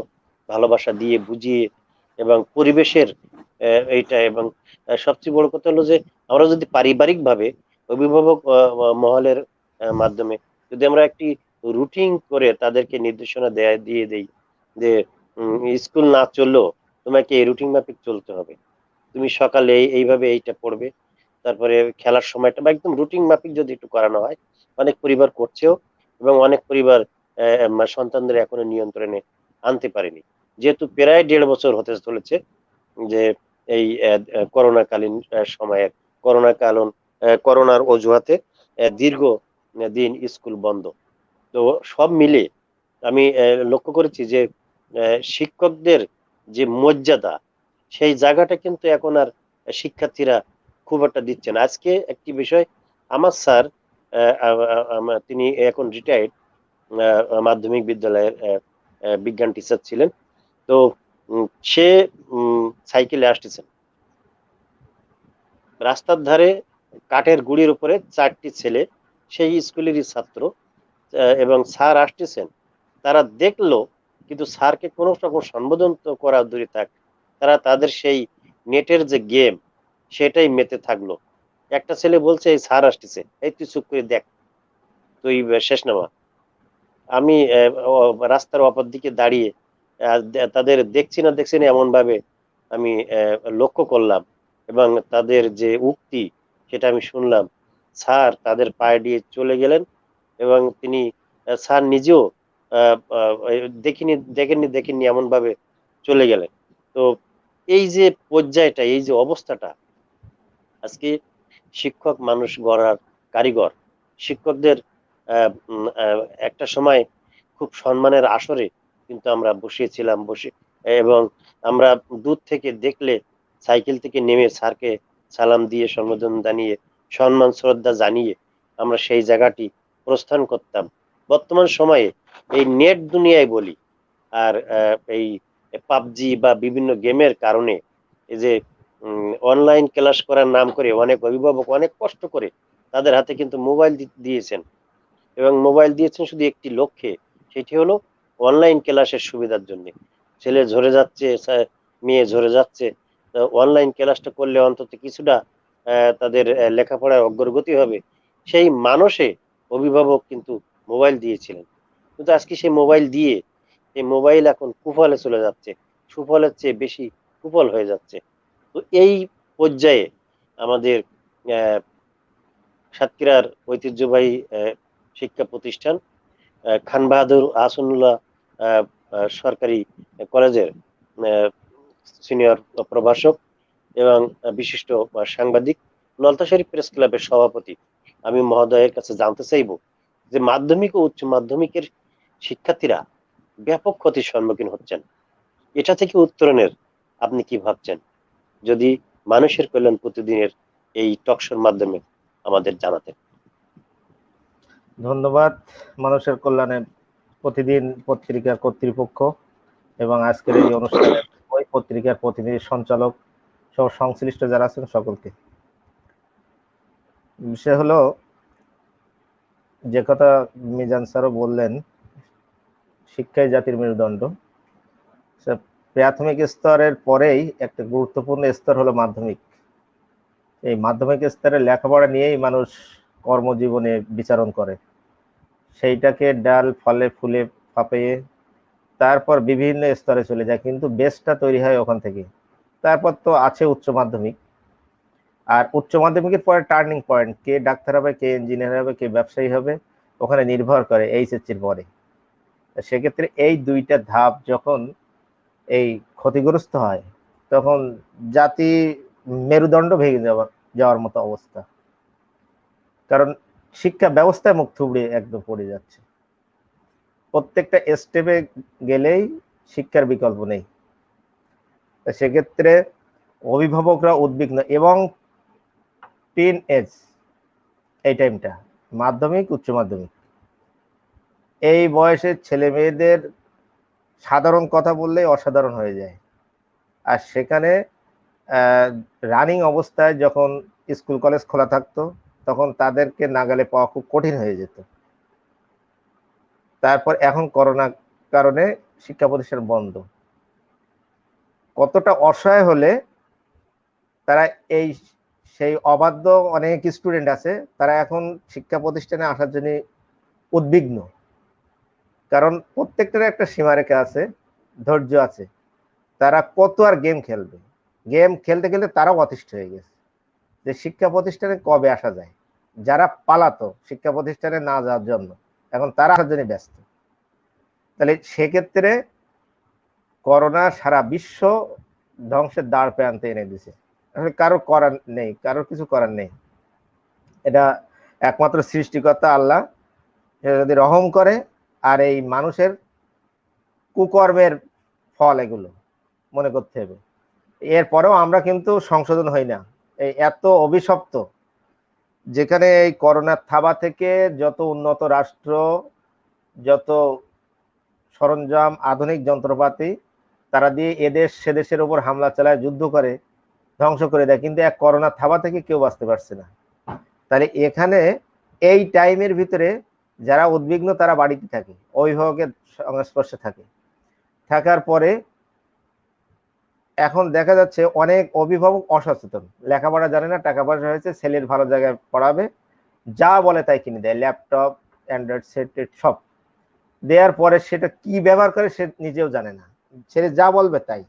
A: ভালোবাসা দিয়ে বুঝিয়ে এবং পরিবেশের এইটা এবং সবচেয়ে বড় কথা হলো যে আমরা যদি পারিবারিক ভাবে অভিভাবক মহলের মাধ্যমে যদি আমরা একটি রুটিন করে তাদেরকে নির্দেশনা দিয়ে দেই যে স্কুল না চললেও তোমাকে এই রুটিন মাফিক চলতে হবে, তুমি সকালে এইভাবে এইটা পড়বে, তারপরে খেলার সময়টা বা একদম রুটিন মাফিক যদি একটু করানো হয়, অনেক পরিবার করছেও এবং অনেক পরিবার সন্তানদের এখনো নিয়ন্ত্রণে আনতে পারেনি। যেহেতু প্রায় 1.5 বছর হতে চলেছে যে এই করোনাকালীন সময়ের করোনার অজুহাতে দীর্ঘ দিন স্কুল বন্ধ। তো সব মিলে আমি লক্ষ্য করেছি যে শিক্ষকদের যে মর্যাদা সেই জায়গাটা কিন্তু এখন আর শিক্ষার্থীরা খুব একটা দিচ্ছে না। আজকে একটি বিষয়, আমার স্যার তিনি এখন রিটায়ার্ড মাধ্যমিক বিদ্যালয়ের বিজ্ঞান টিচার ছিলেন। তো সে সাইকেলে আসতেছেন, রাস্তার ধারে কাঠের গুঁড়ির উপরে 4টি ছেলে সেই স্কুলেরই ছাত্র এবং স্যার আসতেছেন, তারা দেখলো কিন্তু স্যারকে কোনো রকম সম্বোধন তো করা দূরে থাক, তারা তাদের সেই নেটের যে গেম সেটাই মেতে থাকলো। একটা ছেলে বলছে এই স্যার আসতেছে, এই তুই চুপ করে দেখ, তুই শেষ নামা। আমি রাস্তার অপর দিকে দাঁড়িয়ে তাদের দেখছি না এমন ভাবে আমি লক্ষ্য করলাম এবং তাদের যে উক্তি সেটা আমি শুনলাম। স্যার তাদের পায়ে দিয়ে চলে গেলেন এবং তিনি স্যার নিজেও দেখেননি এমন ভাবে চলে গেলেন। তো এই যে পর্যায়টা, এই যে অবস্থাটা, আজকে শিক্ষক মানুষ গড়ার কারিগর। শিক্ষকদের একটা সময় খুব সম্মানের আসরে কিন্তু আমরা বসিয়েছিলাম এবং আমরা দূর থেকে দেখলে সাইকেল থেকে নেমে স্যারকে সালাম দিয়ে সম্বোধন জানিয়ে সম্মান শ্রদ্ধা জানিয়ে আমরা সেই জায়গাটি প্রস্থান করতাম। বর্তমান সময়ে এই নেট দুনিয়ায় বলি আর এই পাবজি বা বিভিন্ন গেমের কারণে এই যে অনলাইন ক্লাস করার নাম করে অনেক অভিভাবক অনেক কষ্ট করে তাদের হাতে কিন্তু মোবাইল দিয়েছেন এবং মোবাইল দিয়েছেন শুধু একটি লক্ষ্যে, সেটি হলো অনলাইন ক্লাসের সুবিধার জন্য। ছেলে ঝরে যাচ্ছে, মেয়ে ঝরে যাচ্ছে, অনলাইন ক্লাসটা করলে অন্তত কিছুটা তাদের লেখাপড়ায় অগ্রগতি হবে, সেই মানসে অভিভাবক কিন্তু মোবাইল দিয়েছিলেন। কিন্তু আজকে সেই মোবাইল দিয়ে এই মোবাইল এখন কুফলে চলে যাচ্ছে, সুফলের চেয়ে বেশি কুফল হয়ে যাচ্ছে। তো এই পর্যায়ে আমাদের আহ সাতক্ষীরার ঐতিহ্যবাহী শিক্ষা প্রতিষ্ঠান খান বাহাদুর আহসানুল্লাহ সরকারি কলেজের সিনিয়র প্রভাষক এবং বিশিষ্ট সাংবাদিক, নলতাশারী প্রেস ক্লাবের সভাপতি, আমি মহোদয়ের কাছে জানতে চাইব যে মাধ্যমিক ও উচ্চ মাধ্যমিকের শিক্ষার্থীরা ব্যাপক ক্ষতির সম্মুখীন হচ্ছেন, এটা থেকে উত্তরণের আপনি কি ভাবছেন? যদি মানুষের কল্যাণ প্রতিদিনের এই টকশোর মাধ্যমে আমাদের জানাতেন।
D: ধন্যবাদ মানুষের কল্যাণে প্রতিদিন পত্রিকার কর্তৃপক্ষ এবং আজকের এই অনুষ্ঠানের ওই পত্রিকার প্রতিনিধি সঞ্চালক সহ সংশ্লিষ্ট যারা আছেন সকলকে। বিষয় হলো যে কথা মিজান স্যারও বললেন, শিক্ষাই জাতির মেরুদণ্ড। প্রাথমিক স্তরের পরেই একটা গুরুত্বপূর্ণ স্তর হলো মাধ্যমিক। এই মাধ্যমিক স্তরে লেখাপড়া নিয়েই মানুষ কর্মজীবনে বিচরণ করে, সেইটাকে ডাল ফলে ফুলে ফাঁপিয়ে তারপর বিভিন্ন স্তরে চলে যায়, কিন্তু বেসটা তৈরি হয় ওখান থেকে। তারপর তো আছে উচ্চ মাধ্যমিক, আর উচ্চ মাধ্যমিকের পরে টার্নিং পয়েন্ট, কে ডাক্তার হবে, কে ইঞ্জিনিয়ার হবে, কে ব্যবসায়ী হবে, ওখানে নির্ভর করে এইচএসসির পরে। সেক্ষেত্রে এই দুইটা ধাপ যখন এই ক্ষতিগ্রস্ত হয়, তখন জাতি মেরুদণ্ড ভেঙে যাওয়ার মতো অবস্থা। কারণ শিক্ষা ব্যবস্থায় মুখ থুবড়ে একদম পড়ে যাচ্ছে। প্রত্যেকটা স্টেপে গেলেই শিক্ষার বিকল্প নেই। সেক্ষেত্রে অভিভাবকরা উদ্বিগ্ন, এবং টিন এজ, এই টাইমটা মাধ্যমিক উচ্চ মাধ্যমিক, এই বয়সের ছেলে মেয়েদের সাধারণ কথা বললেই অসাধারণ হয়ে যায়। আর সেখানে রানিং অবস্থায় যখন স্কুল কলেজ খোলা থাকতো, তখন তাদেরকে নাগালে পাওয়া খুব কঠিন হয়ে যেত। তারপর এখন করোনার কারণে শিক্ষা প্রতিষ্ঠান বন্ধ। কতটা অসহায় হলে তারা সেই অবাধ্য অনেক স্টুডেন্ট আছে, তারা এখন শিক্ষা প্রতিষ্ঠানে আসার জন্য উদ্বিগ্ন। কারণ প্রত্যেকটার একটা সীমারেখা আছে, ধৈর্য আছে। তারা কত আর গেম খেলবে, গেম খেলতে খেলতে তারাও অতিষ্ঠ হয়ে গেছে যে শিক্ষা প্রতিষ্ঠানে কবে আসা যায়। যারা পালাতো শিক্ষা প্রতিষ্ঠানে না যাওয়ার জন্য, এখন তারা আসার জন্য ব্যস্ত। তাহলে সেক্ষেত্রে করোনা সারা বিশ্ব ধ্বংসের দ্বার প্রান্তে এনে দিছে। কারোর করার নেই, কারোর কিছু করার নেই। এটা একমাত্র সৃষ্টিকর্তা আল্লাহ যদি রহম করে, আর এই মানুষের কুকর্মের ফল এগুলো মনে করতে হবে। এরপরেও আমরা কিন্তু সংশোধন হই না। এই এত অভিশপ্ত, যেখানে এই করোনার থাবা থেকে যত উন্নত রাষ্ট্র, যত সরঞ্জাম, আধুনিক যন্ত্রপাতি, তারা দিয়ে এদেশ সেদেশের উপর হামলা চালায়, যুদ্ধ করে, ধ্বংস করে দেয়, কিন্তু এক করোনার থাবা থেকে কেউ বাঁচতে পারছে না। তাহলে এখানে এই টাইমের ভিতরে যারা উদ্বিগ্ন তারা বাড়িতে থাকে, অভিভাবকের সংস্পর্শে থাকে। থাকার পরে এখন দেখা যাচ্ছে অনেক অভিভাবক অসচেতন, লেখাপড়া জানে না, টাকা পয়সা হয়েছে, ছেলের ভালো জায়গায় পড়াবে, যা বলে তাই কিনে দেয়, ল্যাপটপ, অ্যান্ড্রয়েড সেট সব দেওয়ার পরে সেটা কি ব্যবহার করে সে নিজেও জানে না, ছেলে যা বলবে তাই।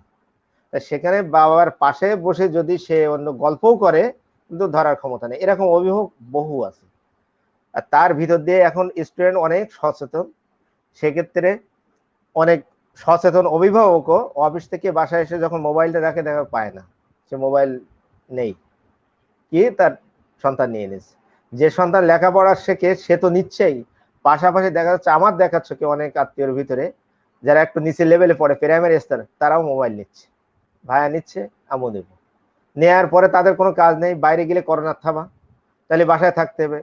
D: সেখানে বাবার পাশে বসে যদি সে অন্য গল্পও করে, কিন্তু ধরার ক্ষমতা নেই। এরকম অভিভাবক বহু আছে। আর তার ভিতর দিয়ে এখন স্টুডেন্ট অনেক সচেতন। সেক্ষেত্রে অনেক সচেতন অভিভাবকও অফিস থেকে বাসায় এসে যখন মোবাইলটা রাখে, দেখা পায় না, সে মোবাইল নেই, কি তার সন্তান নিয়ে নিচ্ছে। যে সন্তান লেখাপড়া শেখে সে তো নিচ্ছেই, পাশাপাশি দেখা যাচ্ছে আমার দেখাচ্ছে কি অনেক আত্মীয়র ভিতরে যারা একটু নিচে লেভেলে পড়ে, প্রাইমারি স্তর, তারাও মোবাইল নিচ্ছে, ভাইয়া নিচ্ছে, আমও দেবো। নেয়ার পরে তাদের কোনো কাজ নেই, বাইরে গেলে করোনার থাবা, তাহলে বাসায় থাকতে হবে,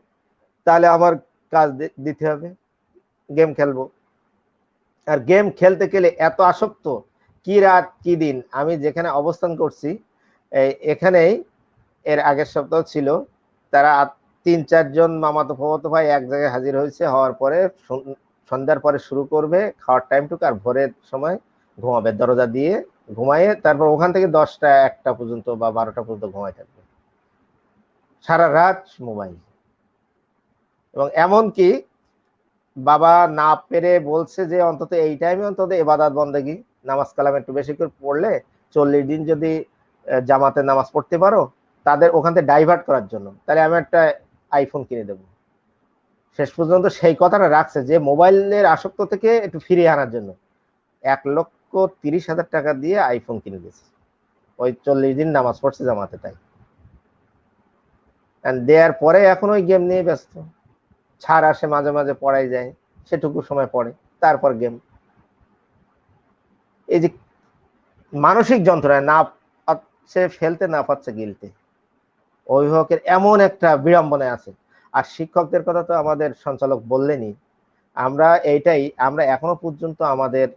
D: তাহলে আমার কাজ দিতে হবে, গেম খেলবো। আর গেম খেলতে গেলে এত আসক্ত, কি রাত কি দিন। আমি যেখানে অবস্থান করছি এখানেই এর আগের সপ্তাহ ছিল, তারা 3-4 জন মামাতো ফুফাতো ভাই এক জায়গায় হাজির হয়েছে, হওয়ার পরে সন্ধ্যার পরে শুরু করবে খাওয়ার টাইমটুকু, আর ভোরের সময় ঘুমাবে, দরজা দিয়ে ঘুমাইয়ে তারপর ওখান থেকে 10টা 1টা পর্যন্ত বা 12টা পর্যন্ত ঘুমাই থাকবে, সারা রাত মোবাইল। এবং এমনকি বাবা না পেরে বলছে যে অন্তত এই টাইমে অন্তত ইবাদত বন্দেগী, নামাজ কালাম একটু বেশি করে পড়লে 40 দিন যদি জামাতে নামাজ পড়তে পারো, তাদের ওখান থেকে ডাইভার্ট করার জন্য, তাহলে আমি একটা আইফোন কিনে দেবো। শেষ পর্যন্ত সেই কথাটা রাখছে যে মোবাইলের আসক্ত থেকে একটু ফিরিয়ে আনার জন্য 1,30,000 টাকা দিয়ে আইফোন কিনে দিয়েছে। ওই 40 দিন নামাজ পড়ছে জামাতে, তাই দেওয়ার পরে এখন ওই গেম নিয়ে ব্যস্ত। ছাড় আসে মাঝে মাঝে, পড়াই যায়, সেটুকু সময় পড়ে, তারপর গেম। এই যে মানসিক যন্ত্রণা, না পাচ্ছে ফেলতে, না পাচ্ছে গিলতে, অভিভাবকের এমন একটা বিড়ম্বনায় আছে। আর শিক্ষকদের কথা তো আমাদের সঞ্চালক বললেনই। আমরা এখনো পর্যন্ত আমাদের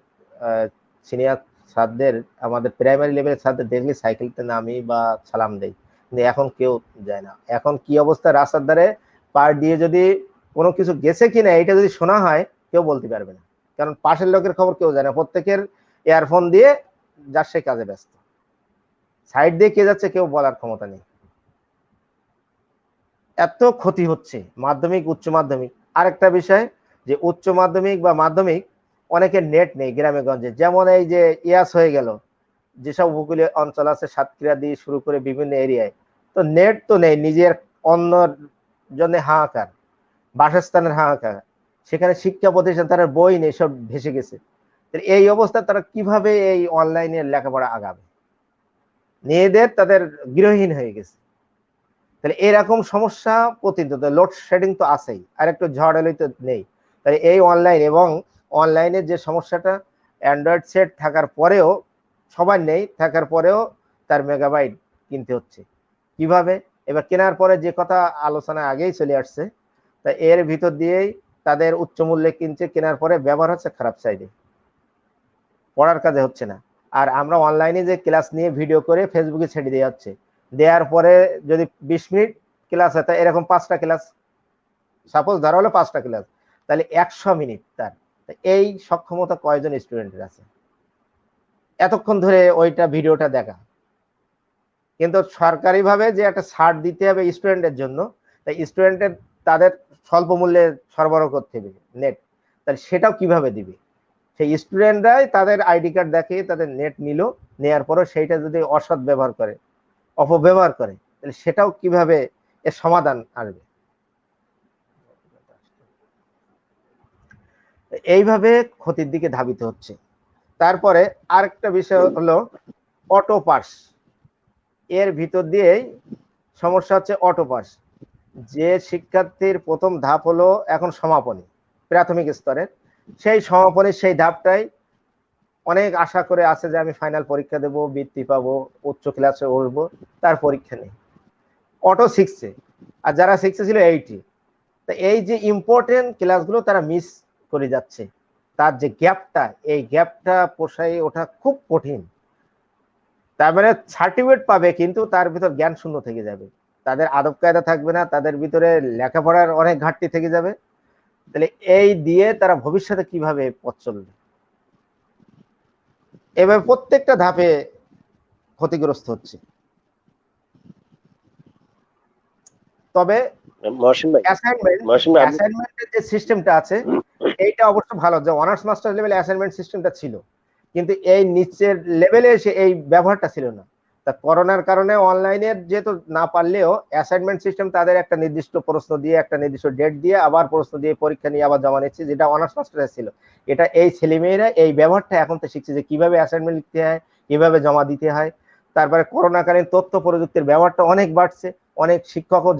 D: সিনিয়র স্যারদের, আমাদের প্রাইমারি লেভেলের স্যারদের দেখলে সাইকেলতে নামি বা সালাম দেই, কিন্তু এখন কেউ যায় না। এখন কি অবস্থা, রাস্তার ধারে পার দিয়ে যদি কোনো কিছু গেছে কিনা এটা যদি শোনা হয় কেউ বলতে পারবে না, কারণ পাশের লোকের খবর কেউ জানে না, প্রত্যেকের ইয়ারফোন দিয়ে যার সে কাজে ব্যস্ত, সাইড দিয়ে কে যাচ্ছে কেউ বলার ক্ষমতা নেই। এত ক্ষতি হচ্ছে মাধ্যমিক উচ্চ মাধ্যমিক। আরেকটা বিষয় যে উচ্চ মাধ্যমিক বা মাধ্যমিক অনেকের নেট নেই গ্রামে গঞ্জে, যেমন এই যে ইয়াস হয়ে গেল, যেসব উপকূলীয় অঞ্চল আছে সাতক্ষীরা দিয়ে শুরু করে বিভিন্ন এরিয়ায়, তো নেট তো নেই, নিজের অন্য জন্য হাহাকার, বাসস্থানের হাহাকার, সেখানে শিক্ষা প্রতিষ্ঠান তারা বই নেই, সব ভেসে গেছে। এই অবস্থা তারা কিভাবে এই অনলাইনে লেখাপড়া আগাবে, মেয়েদের তাদের গৃহহীন হয়ে গেছে। তাহলে এরকম সমস্যা প্রতিনিয়ত, লোডশেডিং তো আছেই, আর একটু ঝড় এলেই তো নেই। তাহলে এই অনলাইন এবং অনলাইনের যে সমস্যাটা, অ্যান্ড্রয়েড সেট থাকার পরেও সবার নেই, থাকার পরেও তার মেগাবাইট কিনতে হচ্ছে কিভাবে। এবার কেনার পরে যে কথা আলোচনা আগেই চলে আসছে, তা এর ভিতর দিয়েই তাদের উচ্চ মূল্যে কিনছে, কেনার পরে ব্যবহার হচ্ছে খারাপ সাইডে, পড়ার কাজে হচ্ছে না। আর আমরা অনলাইনে যে ক্লাস নিয়ে ভিডিও করে ফেসবুকে ছেড়ে দেওয়া হচ্ছে, দেওয়ার পরে যদি 20 মিনিট ক্লাস হয়, তা এরকম 5টা ক্লাস, সাপোজ ধরা হলো 5টা ক্লাস, তাহলে 100 মিনিট তার। এই সক্ষমতা কয়জন স্টুডেন্টের আছে এতক্ষণ ধরে ওইটা ভিডিওটা দেখা? কিন্তু সরকারিভাবে যে একটা ছাড় দিতে হবে স্টুডেন্টের জন্য, তাই স্টুডেন্টের তাদের স্বল্প মূল্যে সরবরাহ করতে হবে নেট, তাহলে সেটাও কিভাবে দিবে? সেই স্টুডেন্টরাই তাদের আইডি কার্ড দেখিয়ে তাদের নেট নিল, নেওয়ার পরও সেইটা যদি অসৎ ব্যবহার করে, অপব্যবহার করে, তাহলে সেটাও কিভাবে এর সমাধান আসবে? এইভাবে ক্ষতির দিকে ধাবিত হচ্ছে। তারপরে আরেকটা বিষয় হলো অটো পাস। এর ভিতর দিয়েই সমস্যা হচ্ছে অটো পাস। যে শিক্ষার্থীর প্রথম ধাপ হলো এখন সমাপনী, প্রাথমিক স্তরের সেই সমাপনীর সেই ধাপটাই অনেক আশা করে আছে যে আমি ফাইনাল পরীক্ষা দেবো, বৃত্তি পাবো, উচ্চ ক্লাসে উঠবো, তার পরীক্ষা নেই, অটো 6-এ, আর যারা 6-এ ছিল 8-এ। তা এই যে ইম্পর্টেন্ট ক্লাসগুলো তারা মিস করে যাচ্ছে, তার যে গ্যাপটা, এই গ্যাপটা পোষায় ওঠা খুব কঠিন। তার মানে সার্টিফিকেট পাবে কিন্তু তার ভিতর জ্ঞান শূন্য থেকে যাবে, তাদের আদব কায়দা থাকবে না, তাদের ভিতরে লেখাপড়ার অনেক ঘাটতি থেকে যাবে। তাহলে এই দিয়ে তারা ভবিষ্যতে কিভাবে পথ চলবে? এবার প্রত্যেকটা ধাপে ক্ষতিগ্রস্ত হচ্ছে। তবে
A: মহসিন ভাই,
D: অ্যাসাইনমেন্টের যে সিস্টেমটা আছে এইটা অবশ্য ভালো, যে অনার্স মাস্টার লেভেলে অ্যাসাইনমেন্ট সিস্টেমটা ছিল, কিন্তু এই নিচের লেভেলে এসে এই ব্যবহারটা ছিল না। তা করোনার কারণে অনলাইনে যেহেতু না পারলেও অ্যাসাইনমেন্ট সিস্টেম তাদের একটা নির্দিষ্ট প্রশ্ন দিয়ে, একটা নির্দিষ্ট ডেট দিয়ে, আবার প্রশ্ন দিয়ে পরীক্ষা নিয়ে আবার জমা নিচ্ছে, যেটা অনার্স মাস্টারে ছিল। এটা এই ছেলেমেয়েরা এই ব্যবহারটা এখন তো শিখছে, যে কিভাবে অ্যাসাইনমেন্ট লিখতে হয়, কিভাবে জমা দিতে হয়। তারপরে করোনাকালীন তথ্য প্রযুক্তির ব্যবহারটা অনেক বাড়ছে, অনেক শিক্ষকও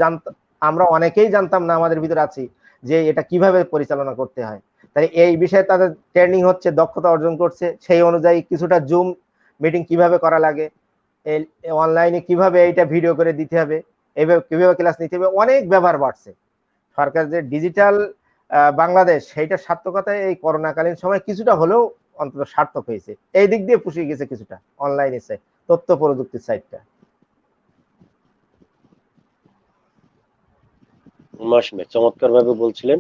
D: আমরা অনেকেই জানতাম না, আমাদের ভিতরে আছি, যে এটা কিভাবে পরিচালনা করতে হয়। তাই এই বিষয়ে তাদের ট্রেনিং হচ্ছে, দক্ষতা অর্জন করছে, সেই অনুযায়ী কিছুটা জুম মিটিং কিভাবে করা লাগে, অনলাইনে কিভাবে এইটা ভিডিও করে দিতে হবে, এইভাবে কিভাবে ক্লাস নিতে হবে, অনেক ব্যবহার বাড়ছে। সরকার যে ডিজিটাল বাংলাদেশ, সেইটা সার্থকতায় এই করোনাকালীন সময় কিছুটা হলেও অন্তত সার্থক হয়েছে, এই দিক দিয়ে পুষিয়ে গেছে কিছুটা অনলাইনে তথ্য প্রযুক্তির সাইডটা।
A: মহসিন ভাই চমৎকার ভাবে বলছিলেন।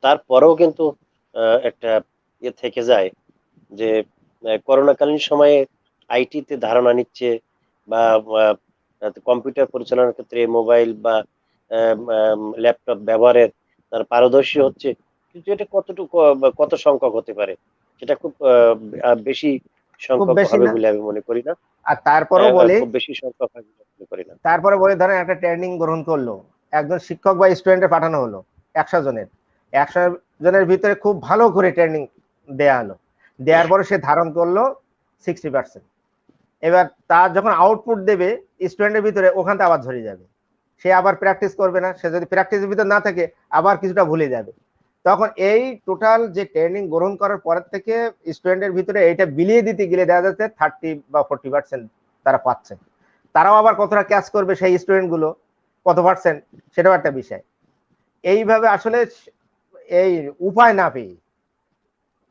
A: তারপরেও কিন্তু একটা ইয়ে থেকে যায় যে করোনাকালীন সময়ে আইটিতে ধারণা নিচ্ছে বা কম্পিউটার পরিচালনার ক্ষেত্রে মোবাইল বা ল্যাপটপ ব্যবহারের তার পারদর্শী হচ্ছে, কিন্তু এটা কতটুকু কত সংখ্যক হতে পারে, সেটা খুব বেশি
D: খুব
A: সংখ্যক
D: বেশি
A: হবে
D: না।
A: বলে আমি মনে করি না।
D: আর তারপরেও বলি,
A: খুব বেশি সংখ্যক হবে বলে মনে করি না।
D: তারপরে বলে ধরেন একটা ট্রেনিং গ্রহণ করলো, একজন শিক্ষক বা স্টুডেন্টের পাঠানো হলো 100 জনের, 100 জনের ভিতরে খুব ভালো করে ট্রেনিং দেয়া হলো, দেওয়ার পরে সে ধারণ করলো 60%। এবার তার যখন আউটপুট দেবে স্টুডেন্টের ভিতরে, ওখান থেকে আবার ঝরে যাবে, সে আবার প্র্যাকটিস করবে না, সে যদি প্র্যাকটিসের ভিতর না থাকে আবার কিছুটা ভুলে যাবে। তখন এই টোটাল যে ট্রেনিং গ্রহণ করার পরের থেকে স্টুডেন্টের ভিতরে এইটা বিলিয়ে দিতে গেলে দেখা যাচ্ছে 30 বা 40% তারা পাচ্ছে। তারাও আবার কতটা ক্যাচ করবে সেই স্টুডেন্ট গুলো, কত পার্সেন্ট, সেটাও একটা বিষয়। এইভাবে আসলে এই উপায় না পেয়ে,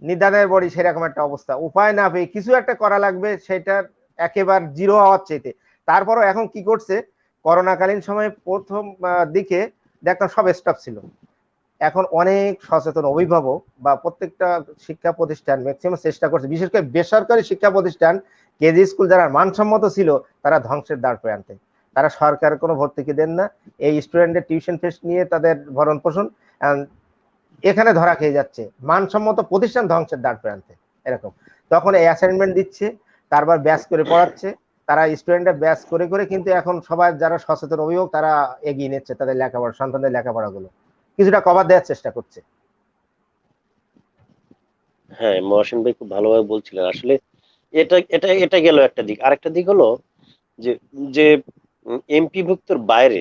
D: নিদানের বড়ি সেরকম একটা অবস্থা, উপায় না পেয়ে কিছু একটা করা লাগবে, সেটার একেবারে জিরো হওয়ার চাইতে। তারপরও এখন কি করছে, করোনাকালীন সময়ে প্রথম দিকে দেখতাম সব স্টাফ ছিল, এখন অনেক সচেতন অভিভাবক বা প্রত্যেকটা শিক্ষা প্রতিষ্ঠান ম্যাক্সিমাম চেষ্টা করছে, বিশেষ করে বেসরকারি শিক্ষা প্রতিষ্ঠান কেজি স্কুল যারা মানসম্মত ছিল তারা ধ্বংসের দ্বার প্রান্তে আনতে, তারা সরকার কোনো ভর্তুকি দেন না, এই স্টুডেন্টের টিউশন ফিস নিয়ে তাদের ভরণ পোষণ এখানে ধরা খেয়ে যাচ্ছে, মানসম্মত প্রতিষ্ঠান ধ্বংসের দ্বার প্রান্তে এরকম। তখন এই অ্যাসাইনমেন্ট দিচ্ছে, তারপর ব্যাচ করে পড়াচ্ছে, তারা স্টুডেন্টরা ব্যাচ করে করে কিন্তু এখন সবাই যারা সচেতন অভিভাবক তারা এগিয়ে নিচ্ছে তাদের লেখাপড়া, সন্তানদের লেখাপড়াগুলো কিছুটা কভার দেওয়ার চেষ্টা করছে।
A: হ্যাঁ, মহসিন ভাই খুব ভালোভাবে বলছিলেন। আসলে এটা এটা এটা গেল একটা দিক। আরেকটা দিক হলো যে যে এমপি ভুক্তর বাইরে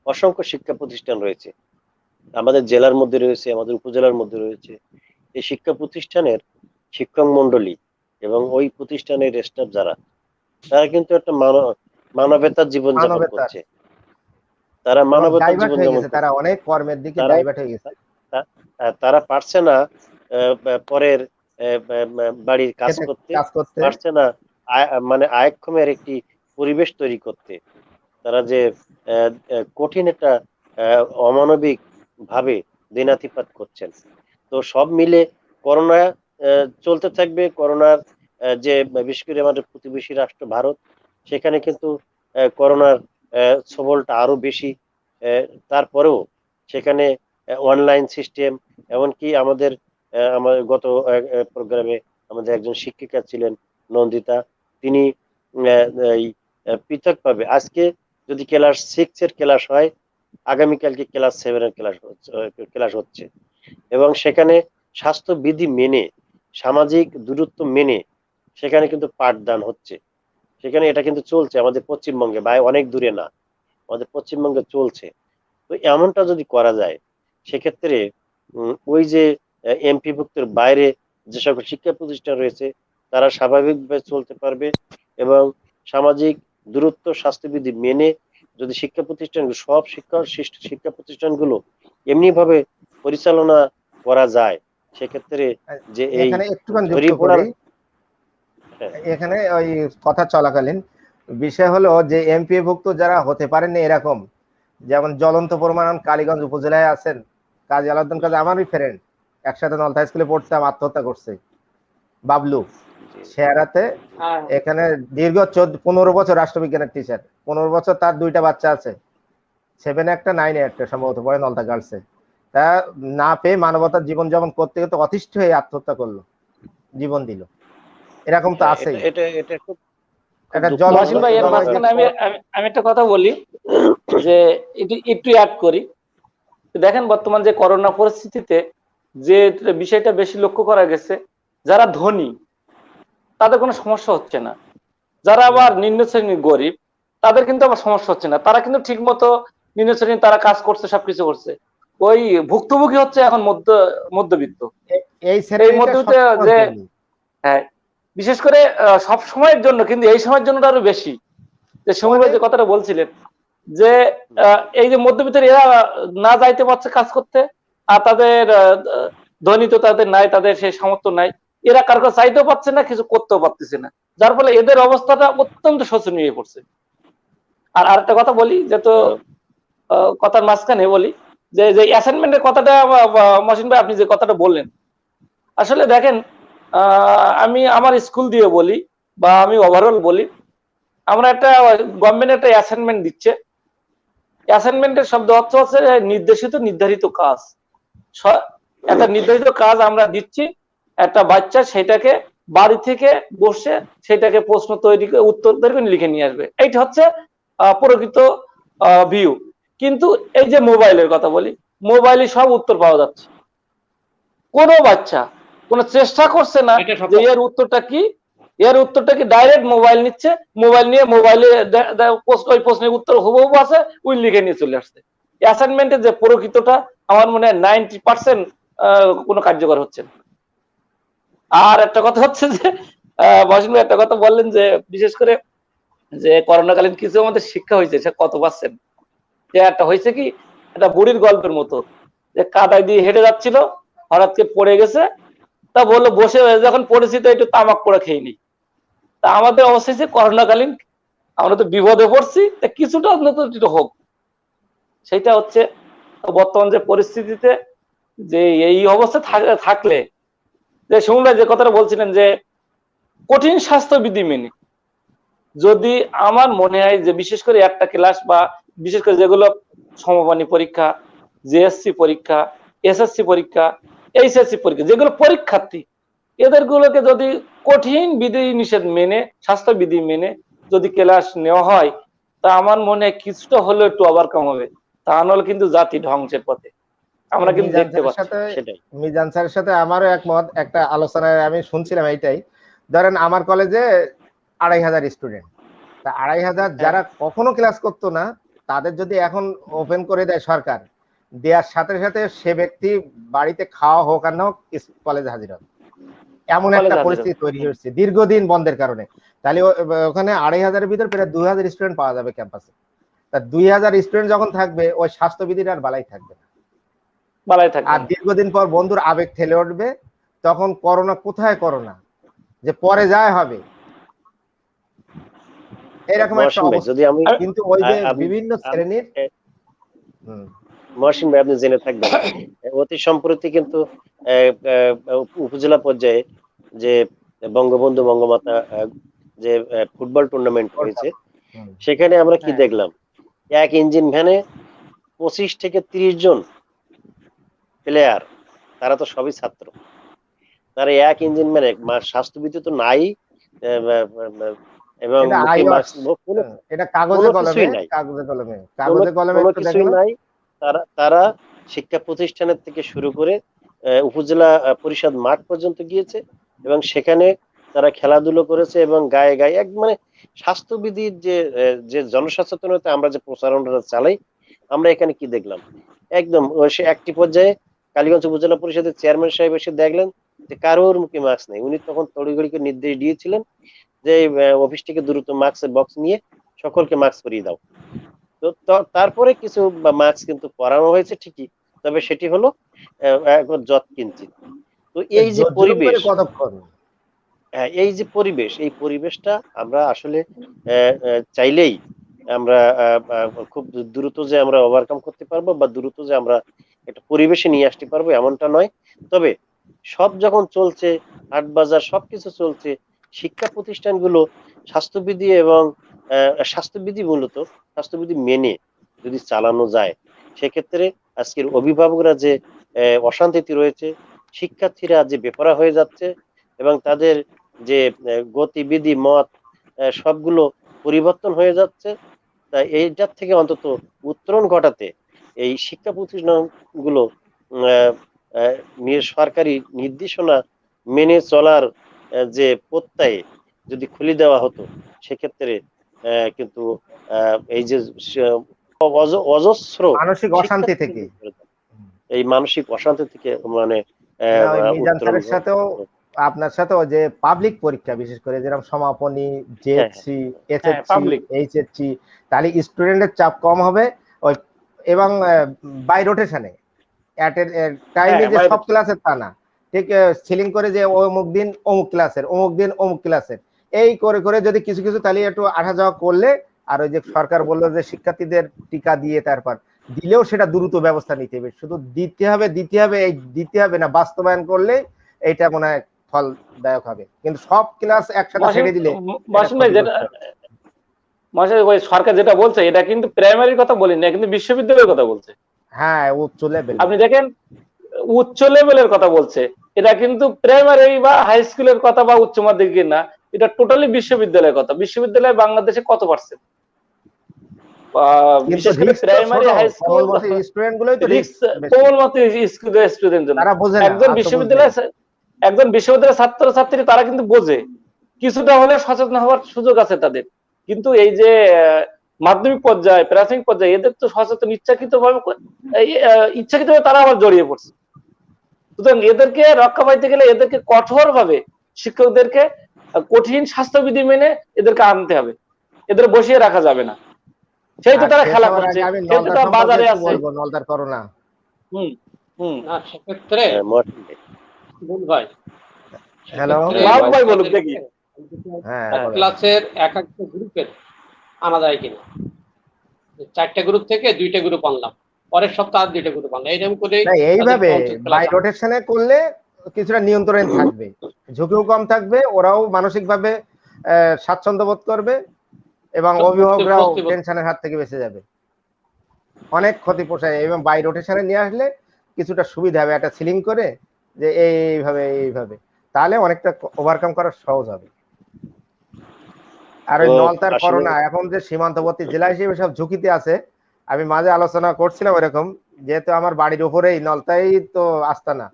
A: অসংখ্য শিক্ষা প্রতিষ্ঠান রয়েছে, আমাদের জেলার মধ্যে রয়েছে, আমাদের উপজেলার মধ্যে রয়েছে। এই শিক্ষা প্রতিষ্ঠানের শিক্ষক মন্ডলী এবং ওই প্রতিষ্ঠানের স্টাফ যারা, তারা কিন্তু একটা মানবতার জীবনযাপন
D: মানবতার
A: করছে। তারা মানবতার
D: ডাইভার্ট হয়ে
A: জীবনযাপন
D: গেছে,
A: করছে।
D: তারা অনেক কর্মের দিকে
A: তারা
D: ডাইভার্ট হয়ে গেছে,
A: তারা পারছে না পরের বাড়ির কাজ
D: খেতে
A: করতে,
D: কাজ করতে।
A: পারছে না মানে আয়ক্ষমের একটি পরিবেশ তৈরি করতে। তারা যে কঠিন একটা অমানবিক ভাবে দিনাতিপাত করছেন। তো সব মিলে করোনা চলতে থাকবে। করোনার যে বিশেষ করে আমাদের প্রতিবেশী রাষ্ট্র ভারত, সেখানে কিন্তু করোনার ছবলটা আরো বেশি। তারপরেও সেখানে অনলাইন সিস্টেম, এমনকি আমাদের গত প্রোগ্রামে আমাদের একজন শিক্ষিকা ছিলেন নন্দিতা, তিনি এই পৃথকভাবে আজকে যদি ক্লাস 6 এর ক্লাস হয়, আগামীকালকে ক্লাস 7 এর ক্লাস হচ্ছে, এবং সেখানে স্বাস্থ্যবিধি মেনে, সামাজিক দূরত্ব মেনে সেখানে কিন্তু পাঠদান হচ্ছে। সেখানে এটা কিন্তু চলছে আমাদের পশ্চিমবঙ্গে, বা অনেক দূরে না, আমাদের পশ্চিমবঙ্গে চলছে। তো এমনটা যদি করা যায়, সেক্ষেত্রে ওই যে এমপি ভুক্তের বাইরে যে সকল শিক্ষা প্রতিষ্ঠান রয়েছে তারা স্বাভাবিকভাবে চলতে পারবে, এবং সামাজিক দূরত্ব স্বাস্থ্যবিধি মেনে যদি শিক্ষা প্রতিষ্ঠান, সব শিক্ষা প্রতিষ্ঠানগুলো এমনি ভাবে পরিচালনা করা যায়, সেক্ষেত্রে যে এই
D: এখানে একটুখানি যুক্ত
A: ছড়িয়ে পড়ার
D: করি, এখানে ওই কথা চলাকালীন বিষয় হলো যে এমপি ভুক্ত যারা হতে পারেননি এরকম, যেমন জ্বলন্ত প্রমাণ কালীগঞ্জ উপজেলায় আছেন কাজী আলাউদ্দিন কাজী, আমারই ফ্রেন্ড, একসাথে নলতা স্কুলে পড়তাম, আত্মহত্যা করছে বাবলু শেয়ারাতে।
B: হ্যাঁ,
D: এখানে দীর্ঘ 15 বছর রাষ্ট্রবিজ্ঞানের টিচার, 15 বছর, তার 2টা বাচ্চা আছে, 7 একটা 9 একটা সম্ভবত পড়ে নলতা গার্লসে। তা না পেয়ে মানবতার জীবনযাপন করতে করতে অতিষ্ঠ হয়ে আত্মহত্যা করলো, জীবন দিল, এরকম তো আছেই।
A: এটা এটা খুব
D: একটা
C: মহসিন ভাই, এর মাঝখানে আমি আমি একটা কথা বলি, যে একটু অ্যাড করি। দেখেন বর্তমান যে করোনা পরিস্থিতিতে যে বিষয়টা বেশি লক্ষ্য করা গেছে, যারা ধনী তাদের কোনো সমস্যা হচ্ছে না, যারা আবার নিম্ন শ্রেণীর গরিব তাদের কিন্তু আবার সমস্যা হচ্ছে না, তারা কিন্তু ঠিক মতো নিম্ন শ্রেণী তারা কাজ করছে, সবকিছু করছে। ওই ভুক্তভোগী হচ্ছে এখন মধ্যবিত্ত।
D: এই
C: এই মধ্যবিত্ত যে, হ্যাঁ, বিশেষ করে সব সময়ের জন্য, কিন্তু এই সময়ের জন্য আরো বেশি। যে সময় যে কথাটা বলছিলেন, যে এই যে মধ্যবিত্তের এরা না যাইতে পারছে কাজ করতে, আর তাদের ধনী তো তাদের নাই, তাদের সেই সামর্থ্য নাই, এরা কারো কাছে চাইতেও পারছে না, কিছু করতেও পারতেছে না, যার ফলে এদের অবস্থাটা অত্যন্ত শোচনীয় হয়ে পড়ছে। আর আরেকটা কথা বলি, যে তো কথার মাঝখানে বলি, যে যে অ্যাসাইনমেন্টের কথাটা, মহসিন ভাই আপনি যে কথাটা বললেন, আসলে দেখেন, আমি আমার স্কুল দিয়ে বলি বা আমি ওভারঅল বলি, আমরা একটা গভর্নমেন্ট একটা অ্যাসাইনমেন্ট দিচ্ছে, অ্যাসাইনমেন্টের শব্দ অর্থ হচ্ছে নির্দেশিত নির্ধারিত কাজ। একটা নির্ধারিত কাজ আমরা দিচ্ছি, একটা বাচ্চা সেটাকে বাড়ি থেকে বসে সেটাকে প্রশ্ন তৈরি করে উত্তর তৈরি করে লিখে নিয়ে আসবে, এইটা হচ্ছে প্রকৃত ভিউ। কিন্তু এই যে মোবাইলের কথা বলি, মোবাইলে সব উত্তর পাওয়া যাচ্ছে, কোনো বাচ্চা কোনো চেষ্টা করছে না যে এর উত্তরটা কি, এর উত্তরটা কি ডাইরেক্ট মোবাইল নিচ্ছে, মোবাইল নিয়ে মোবাইলে ওই প্রশ্নের উত্তর হুবহু আছে, ওই লিখে নিয়ে চলে আসছে। অ্যাসাইনমেন্টের যে প্রকৃতটা আমার মনে হয় 90% কোনো কার্যকর হচ্ছে না। আর একটা কথা হচ্ছে যে মহসিন ভাই একটা কথা বললেন, যে বিশেষ করে যে করোনাকালীন কিছু আমাদের শিক্ষা হয়েছে, সে কত পার্সেন্ট, যে একটা হয়েছে কি, এটা বুড়ির গল্পের মতো, যে কাদায় দিয়ে হেঁটে যাচ্ছিল, হঠাৎ করে পড়ে গেছে, তা বললো বসে যখন পড়েছি তো একটু তামাক করে খেয়ে নি। তা আমাদের অবস্থা হচ্ছে করোনাকালীন আমরা তো বিপদে পড়ছি, তা কিছুটা অন্তত একটু হোক। সেটা হচ্ছে বর্তমান যে পরিস্থিতিতে যে এই অবস্থা থাকলে, যে সুমন ভাই যে কথাটা বলছিলেন যে কঠিন স্বাস্থ্যবিধি মেনে, যদি আমার মনে হয় যে বিশেষ করে একটা ক্লাস বা বিশেষ করে যেগুলো সমাপনী পরীক্ষা, জিএসসি পরীক্ষা, এসএসসি পরীক্ষা, এইচএসসি পরীক্ষা, যেগুলো পরীক্ষার্থী, এদেরগুলোকে যদি কঠিন বিধি নিষেধ মেনে, স্বাস্থ্যবিধি মেনে যদি ক্লাস নেওয়া হয়, তা আমার মনে হয় কিছুটা হলেও একটু ওভারকাম হবে। তা নাহলে কিন্তু জাতি ধ্বংসের পথে আমরা কিন্তু
D: মিজান
C: দেখতে
D: স্যারের
C: পাচ্ছি।
D: সাথে
A: সেটাই।
D: মিজান স্যারের সাথে আমারও একমত। একটা আলোচনায় আমি শুনছিলাম এইটাই, ধরেন আমার কলেজে 2,500 স্টুডেন্ট, তা 2,500 যারা কখনো ক্লাস করতো না তাদের যদি এখন ওপেন করে দেয় সরকার, দেওয়ার সাথে সাথে সে ব্যক্তি বাড়িতে খাওয়া হোক আর না হোক কলেজে হাজির হবে, এমন
C: কলেজে
D: একটা
C: হাজির
D: পরিস্থিতি তৈরি হয়েছে দীর্ঘদিন বন্ধের কারণে। তাহলে ওখানে 2,500-এর ভিতর প্রায় 2,000 স্টুডেন্ট পাওয়া যাবে ক্যাম্পাসে। তা 2,000 স্টুডেন্ট যখন থাকবে, ওই স্বাস্থ্যবিধির আর বালাই থাকবে না।
C: বালাই থাকবে
D: আর
C: না।
D: দীর্ঘদিন পর বন্ধুর আবেগ ঠেলে উঠবে, তখন করোনা কোথায় করোনা, যে পরে যায় হবে, এরকম একটা
A: মহসিন ভাই,
D: অবস্থা।
A: যদি আমি
D: কিন্তু ওই যে
A: আমি
D: বিভিন্ন
A: আমি-
D: শ্রেণীর
A: এ, মহসিন ভাই, আপনি জেনে থাকবেন অতি সম্প্রতি কিন্তু উপজেলা পর্যায়ে যে বঙ্গবন্ধু বঙ্গমাতা যে ফুটবল টুর্নামেন্ট হয়েছে, সেখানে আমরা কি
C: হ্যাঁ।
A: দেখলাম, এক ইঞ্জিন ভ্যানে 25 থেকে 30 জন প্লেয়ার, তারা তো সবই ছাত্র, তারা এক ইঞ্জিন ভ্যানে, স্বাস্থ্যবিধি তো নাই, এবং
D: এটা
A: মুখে
D: আইওয়াক্স,
A: মাস্ক, কোনো
D: এটা কাগজে
A: কোনো
D: কলমে,
A: কিছুই নাই,
D: কাগজে কলমে,
A: কোনো
D: কাগজে কলমে
A: কোনো
D: একটু
A: কিছুই
D: দেখেন।
A: নাই। তারা শিক্ষা প্রতিষ্ঠানের থেকে শুরু করে উপজেলা পরিষদ মাঠ পর্যন্ত গিয়েছে, এবং সেখানে তারা খেলাধুলো করেছে, এবং গায়ে গায়ে এক মানে স্বাস্থ্যবিধির যে জনসচেতনতা আমরা যে প্রচারণা চালাই, আমরা এখানে কি দেখলাম, একদম সে একটি পর্যায়ে কালীগঞ্জ উপজেলা পরিষদের চেয়ারম্যান সাহেব এসে দেখলেন যে কারোর মুখে মাস্ক নেই। উনি তখন তড়িঘড়ি করে নির্দেশ দিয়েছিলেন যে অফিস থেকে দ্রুত মাস্কের বক্স নিয়ে সকলকে মাস্ক পরিয়ে দাও। তারপরে কিছু মাস্ক কিন্তু পরানো হয়েছে ঠিকই, তবে সেটি হলো একবার যৎকিঞ্চিত। তো এই যে
D: জুলুম করে
A: পরিবেশ,
D: কতক্ষণ।
A: এই যে পরিবেশ, এই পরিবেশটা আমরা আসলে চাইলেই আমরা খুব দ্রুত যে আমরা ওভারকাম করতে পারবো, বা দ্রুত যে আমরা একটা পরিবেশে নিয়ে আসতে পারবো, এমনটা নয়। তবে সব যখন চলছে, হাট বাজার সবকিছু চলছে, শিক্ষা প্রতিষ্ঠানগুলো স্বাস্থ্যবিধি এবং স্বাস্থ্যবিধি মূলত স্বাস্থ্যবিধি মেনে যদি চালানো যায়, সেক্ষেত্রে আজকের অভিভাবকরা যে অশান্তিতে রয়েছে, শিক্ষার্থীরা যে বেপরা হয়ে যাচ্ছে, এবং তাদের যে গতিবিধি মত সবগুলো পরিবর্তন হয়ে যাচ্ছে, তাই এইটার থেকে অন্তত উত্তরণ ঘটাতে এই শিক্ষা প্রতিষ্ঠানগুলো সরকারি নির্দেশনা মেনে চলার যে প্রত্যয়ে যদি খুলে দেওয়া হতো, সেক্ষেত্রে কিন্তু এই যে অজস্র
D: মানসিক অশান্তি থেকে,
A: এই মানসিক অশান্তি থেকে মানে
D: না ওই মিজান
A: উত্তরণ
D: স্যারের সাথেও আপনার সাথেও যে পাবলিক পরীক্ষা, বিশেষ করে যেরকম সমাপনী, জেএসসি, এসএসসি,
C: পাবলিক।
D: এইচএসসি, তাহলে স্টুডেন্টের চাপ কম হবে। ওই এবং বাই রোটেশনে টাইমে যে সব ক্লাসের তা না, ঠিক সিলিং করে যে অমুক দিন অমুক ক্লাসের, অমুক দিন অমুক ক্লাসের, এই করে করে যদি কিছু কিছু তাহলে একটু আসা যাওয়া করলে, আর ওই যে সরকার বললো যে শিক্ষার্থীদের টিকা দিয়ে তারপর দিলেও সেটা দ্রুত ব্যবস্থা নিতে হবে, শুধু দিতে হবে এই দিতে হবে না, বাস্তবায়ন করলে এইটা মনে হয় ফলদায়ক হবে। কিন্তু সব ক্লাস একসাথে ছেড়ে দিলে
C: ওই সরকার যেটা বলছে এটা কিন্তু প্রাইমারির কথা বলি না, কিন্তু বিশ্ববিদ্যালয়ের কথা বলছে।
D: হ্যাঁ, উচ্চ লেভেল,
C: আপনি দেখেন উচ্চ লেভেলের কথা বলছে, এটা কিন্তু প্রাইমারি বা হাই স্কুলের কথা বা উচ্চ মাধ্যমিকের না, এটা টোটালি বিশ্ববিদ্যালয়ের কথা। বিশ্ববিদ্যালয় বাংলাদেশে কত পার্সেন্ট? বিশেষ করে প্রাইমারি হাই স্কুল কোমলমতি স্টুডেন্ট জন্য একজন বিশ্ববিদ্যালয়ের ছাত্র ছাত্রী তারা কিন্তু বোঝে, কিছুটা হলে সচেতন হওয়ার সুযোগ আছে তাদের। কিন্তু এই যে মাধ্যমিক পর্যায়ে, প্রাথমিক পর্যায়ে, এদের তো সচেতন ইচ্ছাকৃতভাবে তারা আবার জড়িয়ে পড়ছে। সুতরাং এদেরকে রক্ষা পাইতে গেলে এদেরকে কঠোরভাবে, শিক্ষকদেরকে কঠিন স্বাস্থ্যবিধি মেনে এদেরকে আনতে হবে, এদের বসিয়ে রাখা যাবে না। সেই তো
D: আর
C: তারা
D: শেষ
C: খেলা
D: হওয়ার
C: করছে,
D: আগে আমি
C: সেই তো
D: নলতা
C: তারা
D: সম্পর্কে
C: বাজারে
D: একটু
C: আছে।
D: বলবো, নলতার করোনা।
C: হুম হুম।
B: না সেক্ষেত্রে
A: মহসিন ভাই।
B: বুল ভাই,
D: হ্যালো,
B: সেক্ষেত্রে
C: মাহবুব ভাই বলুক
B: বাচ্চাদেরকে
C: দেখি।
D: হ্যাঁ
B: এক
D: বলেন।
B: ক্লাসের এক একটা গ্রুপের আনা যায় কিনা, যে 4টে গ্রুপ থেকে 2টে গ্রুপ আনলাম, পরের সপ্তাহ আর 2টে গ্রুপ আনলাম, এইরকম করে
D: না এইভাবে
B: তাদেরকে অন্তত
D: বাই
B: ক্লাস
D: রোটেশনে করলে কিছুটা নিয়ন্ত্রণ থাকবে, ঝুঁকিও কম থাকবে, ওরাও মানসিকভাবে স্বাচ্ছন্দ্য বোধ করবে এবং অভিভাবকরাও
B: প্রস্তুতি
D: টেনশনের হাত থেকে বেঁচে যাবে। অনেক ক্ষতি পোষায় এবং বাই রোটেশনে নিয়ে আসলে কিছুটা সুবিধা হবে, একটা সিলিং করে যে এইভাবে এইভাবে, তাহলে অনেকটা ওভারকাম করা সহজ হবে। আর ওই
A: তো
D: নলতার
A: আসলে
D: করোনা এখন যে সীমান্তবর্তী জেলা হিসেবে সব ঝুঁকিতে আছে, আমি মাঝে আলোচনা করছিলাম এরকম, যেহেতু আমার বাড়ির উপরেই নলতাই তো আস্তানা,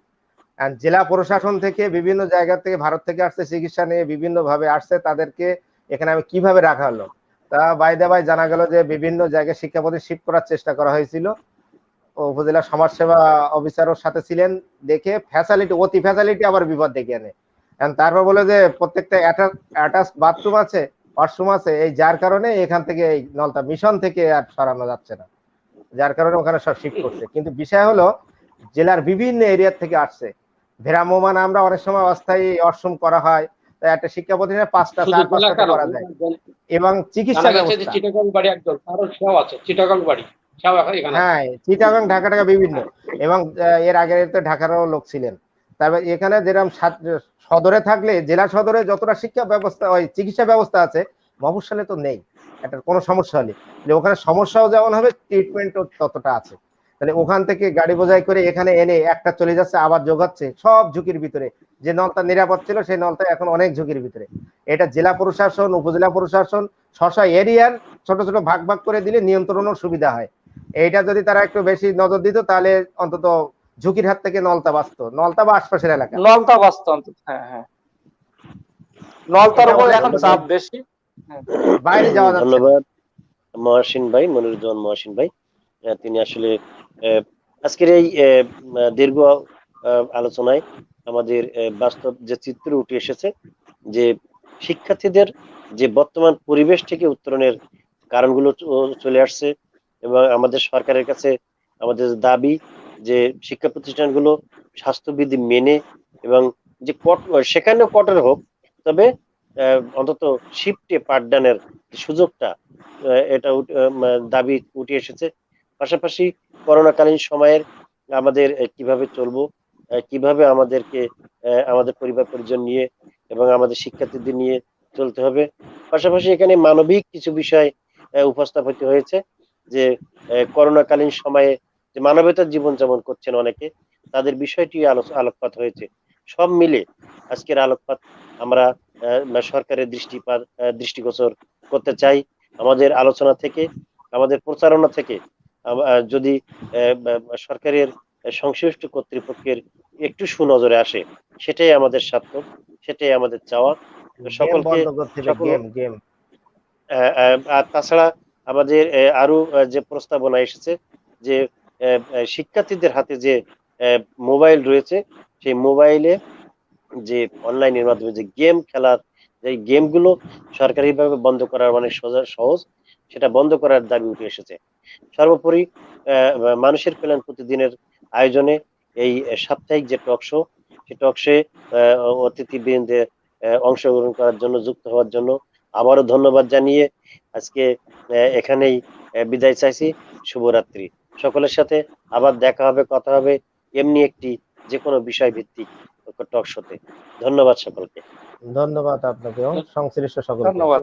D: আর জেলা প্রশাসন থেকে বিভিন্ন জায়গা থেকে ভারত থেকে আসছে চিকিৎসা নিয়ে বিভিন্ন ভাবে আসছে, তাদেরকে এখানে আমি কিভাবে রাখা হলো, তা বাইদে ভাই জানা গেল যে বিভিন্ন জায়গায় শিক্ষা প্রতিষ্ঠানে শিফট করার চেষ্টা করা হয়েছিল। উপজেলা সমাজসেবা অফিসারের সাথে ছিলেন, দেখে ফ্যাসিলিটি অতি ফ্যাসিলিটি আবার বিপদ ডেকে আনে। And তারপর বলে যে প্রত্যেকটা অ্যাটাচ বাথরুম আছে, ওয়াশরুম আছে, এই যার কারণে এখান থেকে এই নলতা মিশন থেকে আর সরানো যাচ্ছে না, যার কারণে ওখানে সব শিফট করছে। কিন্তু বিষয় হলো জেলার বিভিন্ন এরিয়া থেকে আসছে ভ্রাম্যমান, আমরা অনেক সময় অস্থায়ী ওয়াশরুম করা হয়, তাই একটা শিক্ষা প্রতিষ্ঠানে 5টা
B: শুধু
D: 4-5টা তো
B: জেলা
D: করা যায়,
B: কেন,
D: এবং
B: জানা
D: চিকিৎসা
B: গেছে যে
D: ব্যবস্থা।
B: চিটাগং বাড়ি একজন, তারও সেও আছে চিটাগং বাড়ি, সেও এখন এখানে আছে।
D: হ্যাঁ, চিটাগাং ঢাকা ঢাকা বিভিন্ন, এবং এর আগে তো ঢাকারও লোক ছিলেন। তারপর এখানে যেরকম সদরে থাকলে জেলা সদরে যতটা শিক্ষা ব্যবস্থা ওই চিকিৎসা ব্যবস্থা আছে, মফস্বলে তো নেই। একটা কোনো সমস্যা হলে যে ওখানে সমস্যাও যেমন হবে, ট্রিটমেন্টও ততটা আছে। তাহলে ওখান থেকে গাড়ি বোঝাই করে এখানে এনে একটা চলে যাচ্ছে, আবার যোগাচ্ছে, সব ঝুঁকির ভিতরে। যে নলটা নিরাপদ ছিল সেই নলটা এখন অনেক ঝুঁকির ভিতরে। এটা জেলা প্রশাসন, উপজেলা প্রশাসন স্ব এরিয়ার ছোট ছোট ভাগ ভাগ করে দিলে নিয়ন্ত্রণের সুবিধা হয়। এইটা যদি তারা একটু বেশি নজর দিত, তাহলে অন্তত ঝুঁকির হাত থেকে নলতা বাঁচতো, নলতা বা আশপাশের এলাকা।
C: নলতা বাস্তব অন্তত, হ্যাঁ হ্যাঁ, নলতার
D: এটা
C: উপর
D: অনেক
C: এখন চাপ বেশি। হ্যাঁ।
D: বাইরে যাওয়া যাচ্ছে না।
A: ধন্যবাদ মহসিন ভাই, মনিরুজ্জামান মহসিন ভাই। তিনি আসলে আজকের এই দীর্ঘ আলোচনায় আমাদের বাস্তব যে চিত্র উঠে এসেছে, যে শিক্ষার্থীদের যে বর্তমান পরিবেশ থেকে উত্তরণের কারণগুলো চলে আসছে, এবং আমাদের সরকারের কাছে আমাদের দাবি যে শিক্ষা প্রতিষ্ঠানগুলো স্বাস্থ্যবিধি মেনে, এবং যে সেখানেও কঠোর হোক, তবে অন্তত শিফটে পাঠদানের সুযোগটা, এটা দাবি উঠে এসেছে। পাশাপাশি করোনাকালীন সময়ের আমাদের কিভাবে চলবো, কিভাবে আমাদেরকে আমাদের পরিবার পরিজন নিয়ে এবং আমাদের শিক্ষার্থীদের নিয়ে চলতে হবে। পাশাপাশি এখানে মানবিক কিছু বিষয় উপস্থাপিত হয়েছে, যে করোনাকালীন সময়ে যে মানবতার জীবন যাপন করছেন অনেকে, তাদের বিষয়টি আলোকপাত হয়েছে। সব মিলে আজকের আলোকপাত আমরা সরকারের দৃষ্টিগোচর করতে চাই। আমাদের আলোচনা থেকে, আমাদের প্রচারণা থেকে যদি সরকারের সংশ্লিষ্ট কর্তৃপক্ষের একটু সুনজরে আসে, সেটাই আমাদের সার্থক, সেটাই আমাদের চাওয়া। তো
D: গেম
A: সকলকে,
D: বন্ধ করতে হবে,
A: সকল
D: গেম গেম।
A: আর তাছাড়া আমাদের আরো যে প্রস্তাবনা এসেছে, যে শিক্ষার্থীদের হাতে যে মোবাইল রয়েছে, সেই মোবাইলে যে অনলাইনের মাধ্যমে যে গেম খেলার যে গেমগুলো সরকারিভাবে বন্ধ করার অনেক সহজ, সেটা বন্ধ করার দাবি উঠে এসেছে। সর্বোপরি মানুষের কল্যাণ প্রতিদিনের আয়োজনে এই সাপ্তাহিক যে টক শো, সেই টক শো অতিথিবৃন্দে অংশগ্রহণ করার জন্য, যুক্ত হওয়ার জন্য আবারও ধন্যবাদ জানিয়ে আজকে এখানেই বিদায় চাইছি। শুভরাত্রি। সকলের সাথে আবার দেখা হবে, কথা হবে এমনি একটি যে কোনো বিষয় ভিত্তিক টক শোতে। ধন্যবাদ সকলকে।
D: ধন্যবাদ আপনাকেও, সংশ্লিষ্ট সকলকে।
C: ধন্যবাদ।